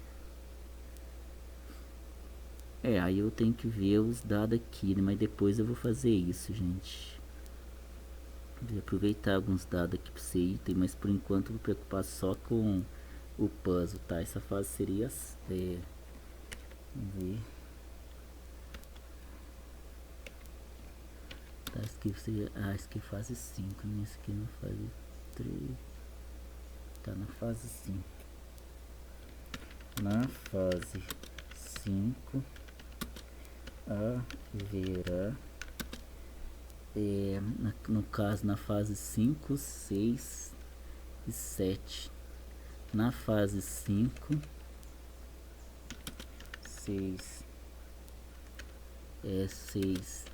Aí eu tenho que ver os dados aqui, né, mas depois eu vou fazer isso, gente. Vou aproveitar alguns dados aqui para ser item, mas por enquanto eu vou preocupar só com o puzzle, tá? Essa fase seria, vamos ver. Tá, isso aqui seria, isso aqui é fase 5, né? Isso aqui é fase 3. Tá na fase 5. Na fase 5 haverá, no caso, na fase 5, 6 e 7. Na fase 5, 6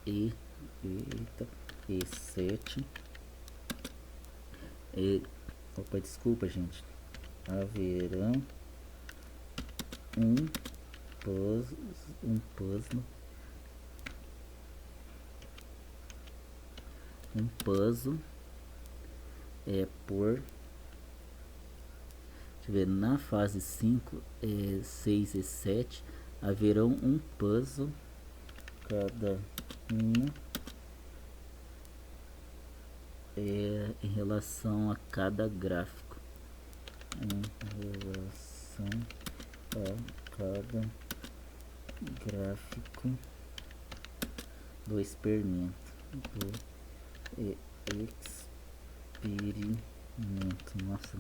e 7. Opa, desculpa, gente. Haverão um puzzle por, deixa eu ver, na fase 5, 6 e 7 haverão um puzzle cada uma em relação a cada gráfico, em relação a cada gráfico do experimento, Nossa,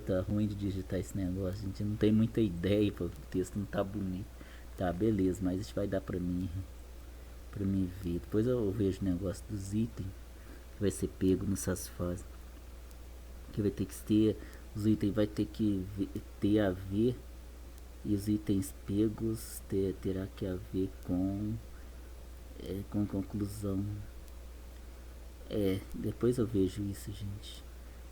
tá ruim de digitar esse negócio, a gente não tem muita ideia, o texto não tá bonito. Tá, beleza, mas isso vai dar pra mim ver. Depois eu vejo o negócio dos itens que vai ser pego nessas fases, que vai ter que ter, os itens vai ter que ter a ver E os itens pegos terá que haver com conclusão. Depois eu vejo isso, gente.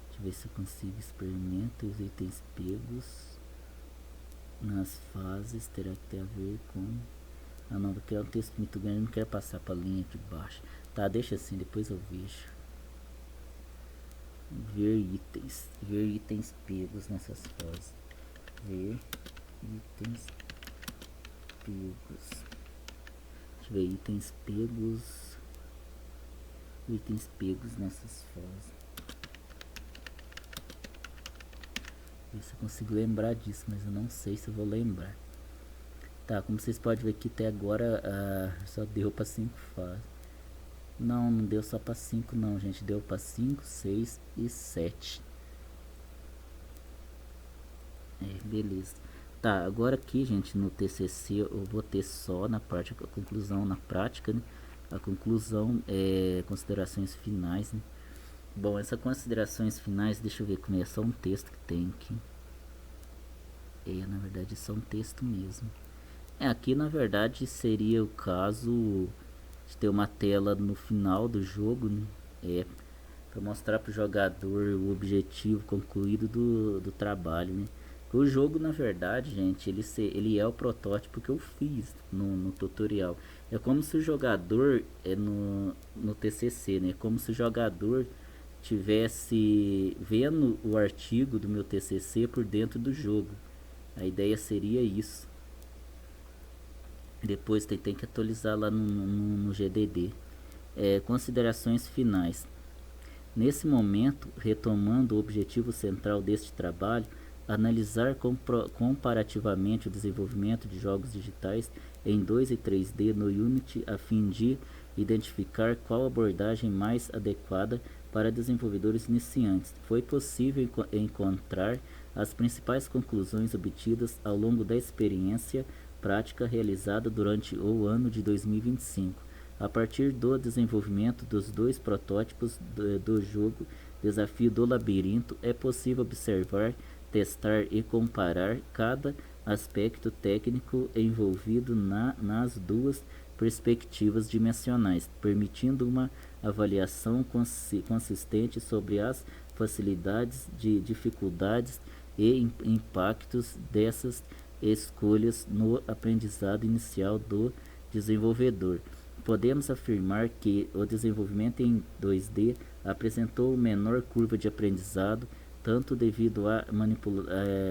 Deixa eu ver se eu consigo. Experimento os itens pegos nas fases terá que ter a ver com... Ah não, porque é um texto muito grande, eu não quero passar para a linha de baixo. Tá, deixa assim, depois eu vejo. Ver itens pegos nessas fases. Ver itens pegos. Deixa eu ver, itens pegos nessas fases. Ver se eu consigo lembrar disso, mas eu não sei se eu vou lembrar. Tá, como vocês podem ver aqui até agora, só deu para 5 fases. Não deu só para 5 não, gente. Deu para 5, 6 e 7. Beleza. Tá, agora aqui, gente, no TCC eu vou ter só na parte, a conclusão na prática, né? A conclusão considerações finais, né? Bom, essas considerações finais, deixa eu ver como é só um texto que tem aqui. Na verdade é só um texto mesmo. Aqui na verdade seria o caso de ter uma tela no final do jogo, né? Para mostrar para o jogador o objetivo concluído do trabalho, né? O jogo, na verdade, gente, ele é o protótipo que eu fiz no tutorial. É como se o jogador, no TCC, né? É como se o jogador tivesse vendo o artigo do meu TCC por dentro do jogo. A ideia seria isso. Depois tem que atualizar lá no GDD. Considerações finais. Nesse momento, retomando o objetivo central deste trabalho, analisar comparativamente o desenvolvimento de jogos digitais em 2 e 3D no Unity a fim de identificar qual abordagem mais adequada para desenvolvedores iniciantes. Foi possível encontrar as principais conclusões obtidas ao longo da experiência prática realizada durante o ano de 2025. A partir do desenvolvimento dos 2 protótipos do jogo Desafio do Labirinto, é possível observar, testar e comparar cada aspecto técnico envolvido nas 2 perspectivas dimensionais, permitindo uma avaliação consistente sobre as facilidades, dificuldades e impactos dessas escolhas no aprendizado inicial do desenvolvedor. Podemos afirmar que o desenvolvimento em 2D apresentou menor curva de aprendizado, tanto devido à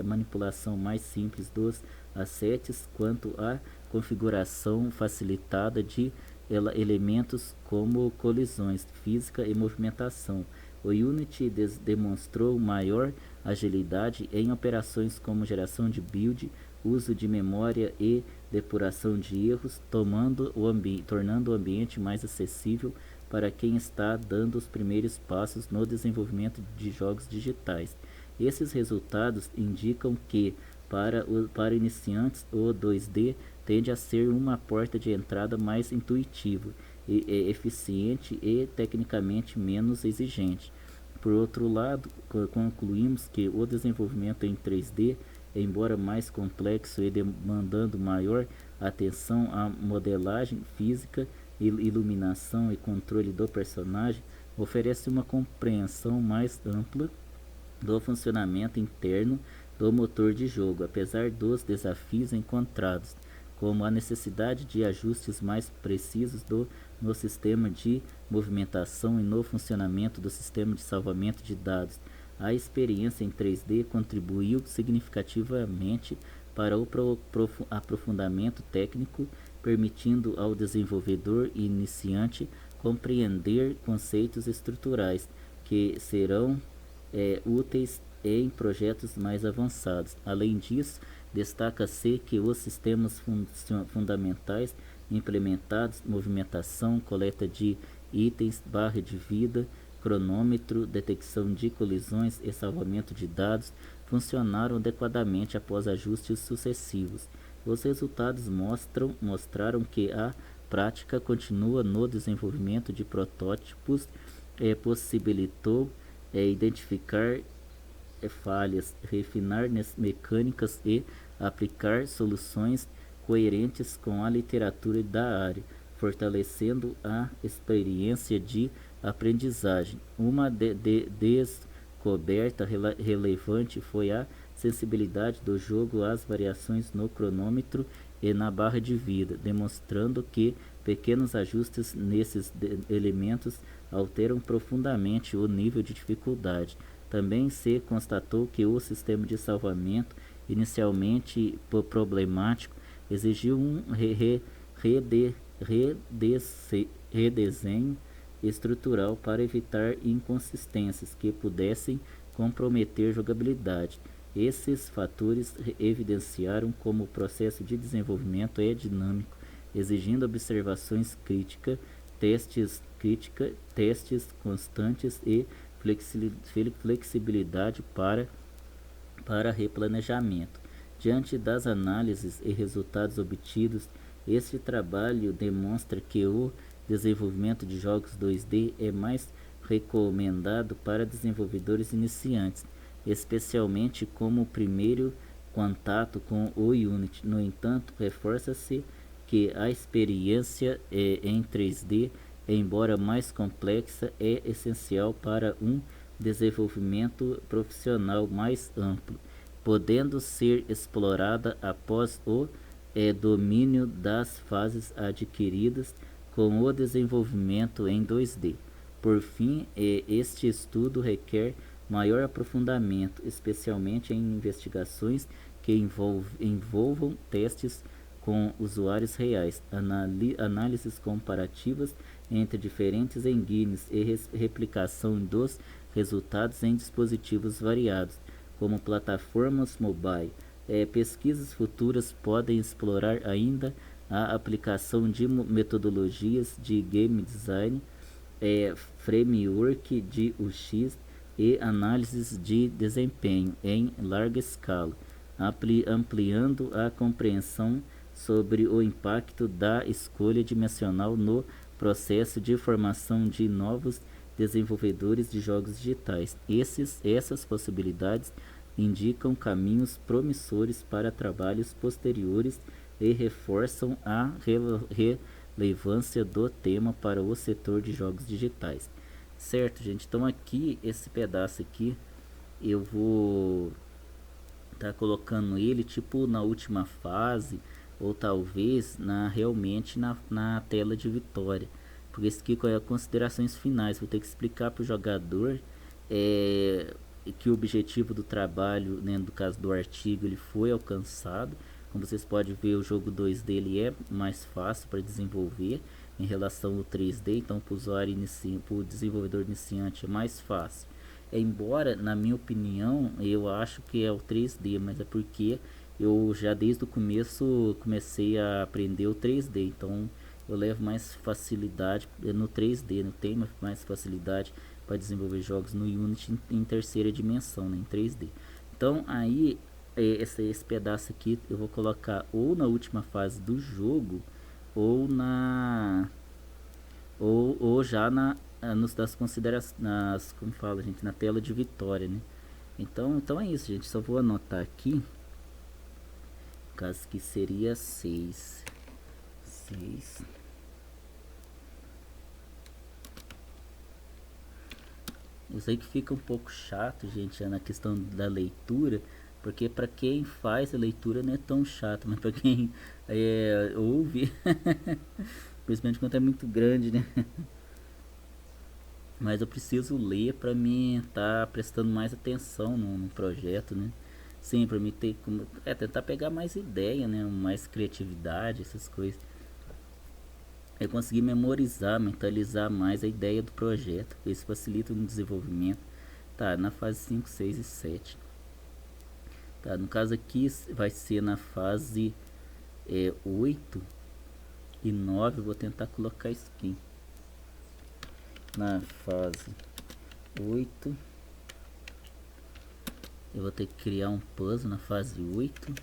manipulação mais simples dos assets, quanto à configuração facilitada de elementos como colisões, física e movimentação. O Unity demonstrou maior agilidade em operações como geração de build, uso de memória e depuração de erros, tornando o ambiente mais acessível para quem está dando os primeiros passos no desenvolvimento de jogos digitais. Esses resultados indicam que, para iniciantes, o 2D tende a ser uma porta de entrada mais intuitiva, eficiente e tecnicamente menos exigente. Por outro lado, concluímos que o desenvolvimento em 3D, embora mais complexo e demandando maior atenção à modelagem física, iluminação e controle do personagem, oferece uma compreensão mais ampla do funcionamento interno do motor de jogo, apesar dos desafios encontrados, como a necessidade de ajustes mais precisos no sistema de movimentação e no funcionamento do sistema de salvamento de dados. A experiência em 3D contribuiu significativamente para o aprofundamento técnico, permitindo ao desenvolvedor iniciante compreender conceitos estruturais que serão úteis em projetos mais avançados. Além disso, destaca-se que os sistemas fundamentais implementados, movimentação, coleta de itens, barra de vida, cronômetro, detecção de colisões e salvamento de dados, funcionaram adequadamente após ajustes sucessivos. Os resultados mostraram que a prática contínua no desenvolvimento de protótipos possibilitou identificar falhas, refinar mecânicas e aplicar soluções coerentes com a literatura da área, fortalecendo a experiência de aprendizagem. Uma descoberta relevante foi a sensibilidade do jogo às variações no cronômetro e na barra de vida, demonstrando que pequenos ajustes nesses elementos alteram profundamente o nível de dificuldade. Também se constatou que o sistema de salvamento, inicialmente problemático, exigiu um redesenho estrutural para evitar inconsistências que pudessem comprometer jogabilidade. Esses fatores evidenciaram como o processo de desenvolvimento é dinâmico, exigindo observações críticas, testes constantes e flexibilidade para replanejamento. Diante das análises e resultados obtidos, este trabalho demonstra que o desenvolvimento de jogos 2D é mais recomendado para desenvolvedores iniciantes, especialmente como primeiro contato com o Unity. No entanto, reforça-se que a experiência em 3D, embora mais complexa, é essencial para um desenvolvimento profissional mais amplo, podendo ser explorada após o domínio das fases adquiridas com o desenvolvimento em 2D. Por fim, este estudo requer maior aprofundamento, especialmente em investigações que envolvam testes com usuários reais, análises comparativas entre diferentes engines e replicação dos resultados em dispositivos variados, como plataformas mobile. Pesquisas futuras podem explorar ainda a aplicação de metodologias de game design, framework de UX e análises de desempenho em larga escala, ampliando a compreensão sobre o impacto da escolha dimensional no processo de formação de novos desenvolvedores de jogos digitais. Essas possibilidades indicam caminhos promissores para trabalhos posteriores e reforçam a relevância do tema para o setor de jogos digitais. Certo, gente? Então aqui, esse pedaço aqui, eu vou estar colocando ele tipo na última fase, ou talvez realmente na tela de vitória, porque isso aqui é considerações finais. Vou ter que explicar para o jogador que o objetivo do trabalho, né, no caso do artigo, ele foi alcançado. Como vocês podem ver, o jogo 2D ele é mais fácil para desenvolver em relação ao 3D, então para o desenvolvedor iniciante é mais fácil. Embora, na minha opinião, eu acho que é o 3D, mas é porque eu já desde o começo comecei a aprender o 3D, então eu levo mais facilidade no 3D, não tenho mais facilidade para desenvolver jogos no Unity em terceira dimensão, né, em 3D. Então aí esse pedaço aqui eu vou colocar ou na última fase do jogo ou ou já nos das considerações, como fala, gente, na tela de vitória, né? Então é isso, gente. Só vou anotar aqui, caso que seria 6. Eu sei que fica um pouco chato, gente, na questão da leitura, porque para quem faz a leitura não é tão chato, mas para quem ouve, principalmente quando é muito grande, né? Mas eu preciso ler para mim estar prestando mais atenção no projeto, né? Sim, para mim ter como tentar pegar mais ideia, né? Mais criatividade, essas coisas. Eu consegui memorizar, mentalizar mais a ideia do projeto. Isso facilita no desenvolvimento. Tá, na fase 5, 6 e 7. Tá, no caso aqui vai ser na fase 8 e 9. Eu vou tentar colocar isso aqui. Na fase 8 eu vou ter que criar um puzzle na fase 8.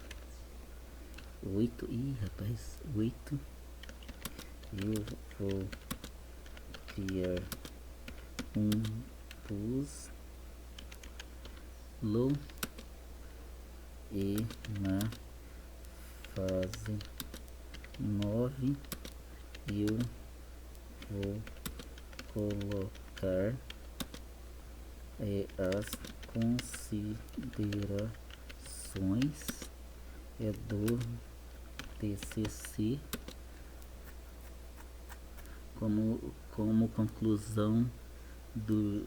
Ih, rapaz, 8. Eu vou criar um puzzle e na fase 9 eu vou colocar as considerações do TCC como conclusão do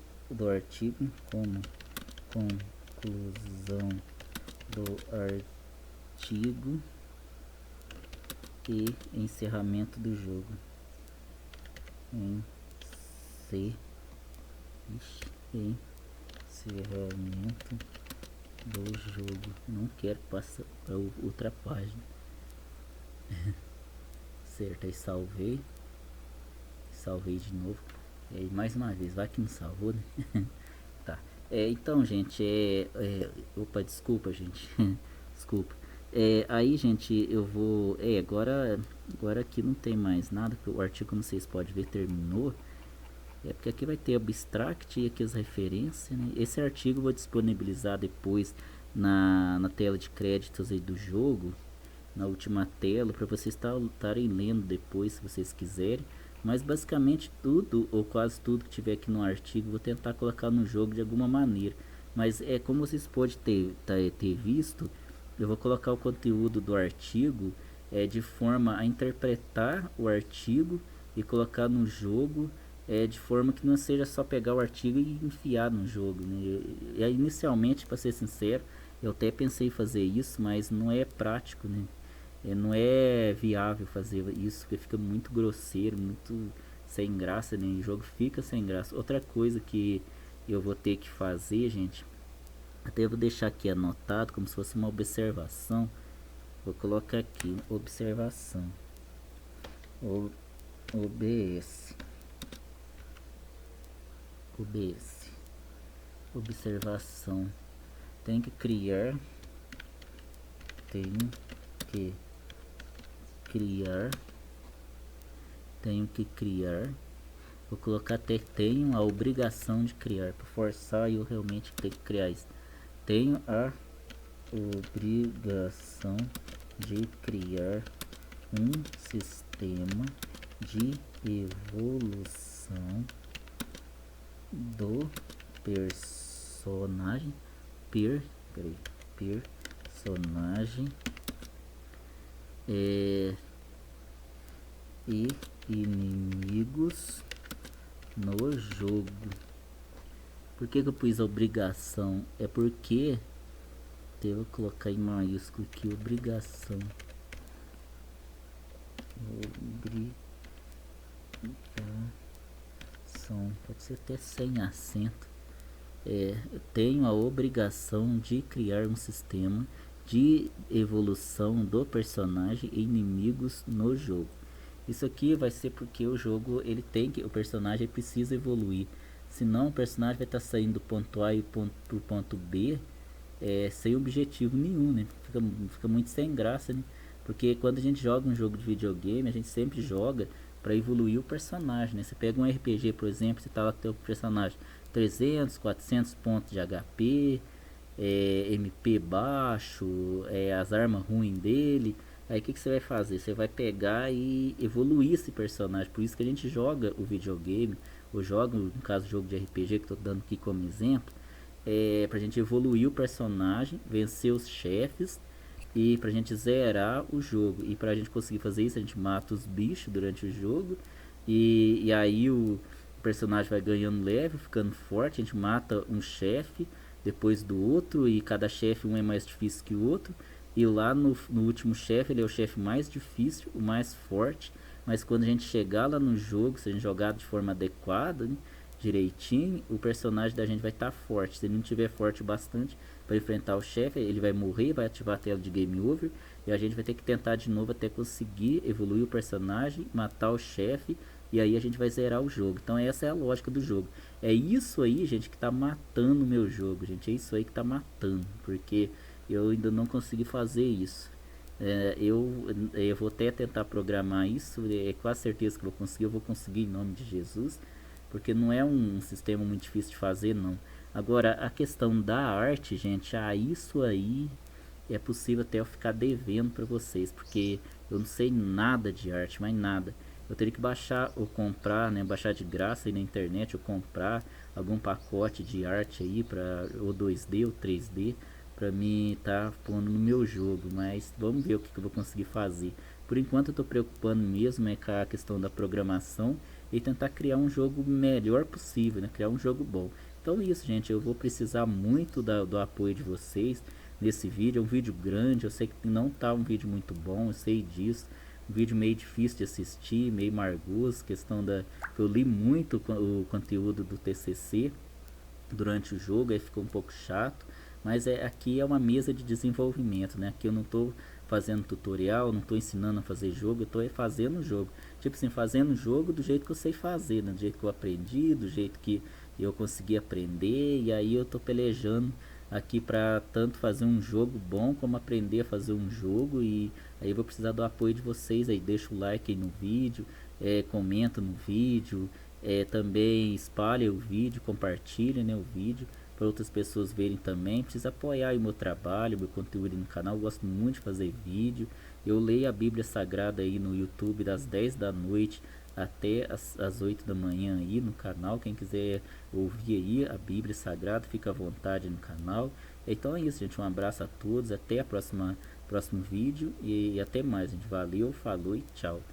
artigo, como conclusão do artigo e encerramento do jogo. Encerramento do jogo. Não quero passar para outra página. Certo, aí salvei de novo. E aí mais uma vez, vai que não salvou, né? Tá. Então, gente, opa, desculpa, gente. Desculpa. Aí, gente, eu vou. Agora aqui não tem mais nada, porque o artigo, como vocês podem ver, terminou. Porque aqui vai ter abstract e aqui as referências, né? Esse artigo eu vou disponibilizar depois na tela de créditos aí do jogo, na última tela, para vocês estarem lendo depois, se vocês quiserem. Mas basicamente tudo, ou quase tudo que tiver aqui no artigo, vou tentar colocar no jogo de alguma maneira. Mas como vocês podem ter visto, eu vou colocar o conteúdo do artigo de forma a interpretar o artigo e colocar no jogo, de forma que não seja só pegar o artigo e enfiar no jogo, né? Inicialmente, para ser sincero, eu até pensei em fazer isso, mas não é prático, né? Não é viável fazer isso, porque fica muito grosseiro, muito sem graça, né? O jogo fica sem graça. Outra coisa que eu vou ter que fazer, gente, até eu vou deixar aqui anotado como se fosse uma observação. Vou colocar aqui, observação, OBS, observação. Tem que criar, tenho que criar, vou colocar até tenho a obrigação de criar, para forçar eu realmente ter que criar isso. Tenho a obrigação de criar um sistema de evolução do personagem e inimigos no jogo. Por que eu pus obrigação? É porque eu vou colocar em maiúsculo aqui, obrigação. Pode ser até sem acento. Eu tenho a obrigação de criar um sistema de evolução do personagem e inimigos no jogo. Isso aqui vai ser porque o jogo o personagem precisa evoluir. Senão o personagem vai estar saindo do ponto A e pro ponto B sem objetivo nenhum, né? Fica muito sem graça, né? Porque quando a gente joga um jogo de videogame, a gente sempre joga para evoluir o personagem, né? Você pega um RPG, por exemplo, você tá lá com o teu personagem 300, 400 pontos de HP, MP baixo, as armas ruins dele. Aí o que você vai fazer? Você vai pegar e evoluir esse personagem. Por isso que a gente joga o videogame, ou joga, no caso, o jogo de RPG que estou dando aqui como exemplo, pra gente evoluir o personagem, vencer os chefes e pra gente zerar o jogo. E pra gente conseguir fazer isso, a gente mata os bichos durante o jogo. E aí o personagem vai ganhando level, ficando forte. A gente mata um chefe depois do outro, e cada chefe um é mais difícil que o outro. E lá no último chefe, ele é o chefe mais difícil, o mais forte. Mas quando a gente chegar lá no jogo, se a gente jogar de forma adequada, né, direitinho, o personagem da gente vai estar forte. Se ele não tiver forte bastante para enfrentar o chefe, ele vai morrer, vai ativar a tela de game over, e a gente vai ter que tentar de novo até conseguir evoluir o personagem, matar o chefe, e aí a gente vai zerar o jogo. Então essa é a lógica do jogo. É isso aí, gente, que tá matando o meu jogo, gente. É isso aí que tá matando, porque eu ainda não consegui fazer isso. Eu vou até tentar programar isso, quase certeza que eu vou conseguir em nome de Jesus, porque não é um sistema muito difícil de fazer, não. Agora, a questão da arte, gente, isso aí é possível até eu ficar devendo para vocês, porque eu não sei nada de arte, mais nada. Eu teria que baixar ou comprar, né, baixar de graça aí na internet ou comprar algum pacote de arte aí para ou 2D ou 3D para mim estar pondo no meu jogo, mas vamos ver o que eu vou conseguir fazer. Por enquanto eu estou preocupando mesmo com a questão da programação e tentar criar um jogo melhor possível, né? Criar um jogo bom. Então é isso, gente, eu vou precisar muito do apoio de vocês nesse vídeo. É um vídeo grande, eu sei que não tá um vídeo muito bom, eu sei disso. Um vídeo meio difícil de assistir, meio margoso, questão da... Eu li muito o conteúdo do TCC durante o jogo, aí ficou um pouco chato, mas aqui é uma mesa de desenvolvimento, né? Aqui eu não estou fazendo tutorial, não estou ensinando a fazer jogo, eu estou fazendo o jogo. Tipo assim, fazendo o jogo do jeito que eu sei fazer, né? Do jeito que eu aprendi, do jeito que eu consegui aprender, e aí eu estou pelejando aqui para tanto fazer um jogo bom como aprender a fazer um jogo, e aí eu vou precisar do apoio de vocês aí. Deixa o like aí no vídeo, comenta no vídeo, também espalha o vídeo, compartilha, né, o vídeo para outras pessoas verem também. Precisa apoiar o meu trabalho, o meu conteúdo no canal. Eu gosto muito de fazer vídeo. Eu leio a Bíblia Sagrada aí no YouTube das 10 da noite até as 8 da manhã aí no canal. Quem quiser ouvir aí a Bíblia Sagrada, fica à vontade no canal. Então é isso, gente. Um abraço a todos. Até a próximo vídeo e até mais, gente. Valeu, falou e tchau.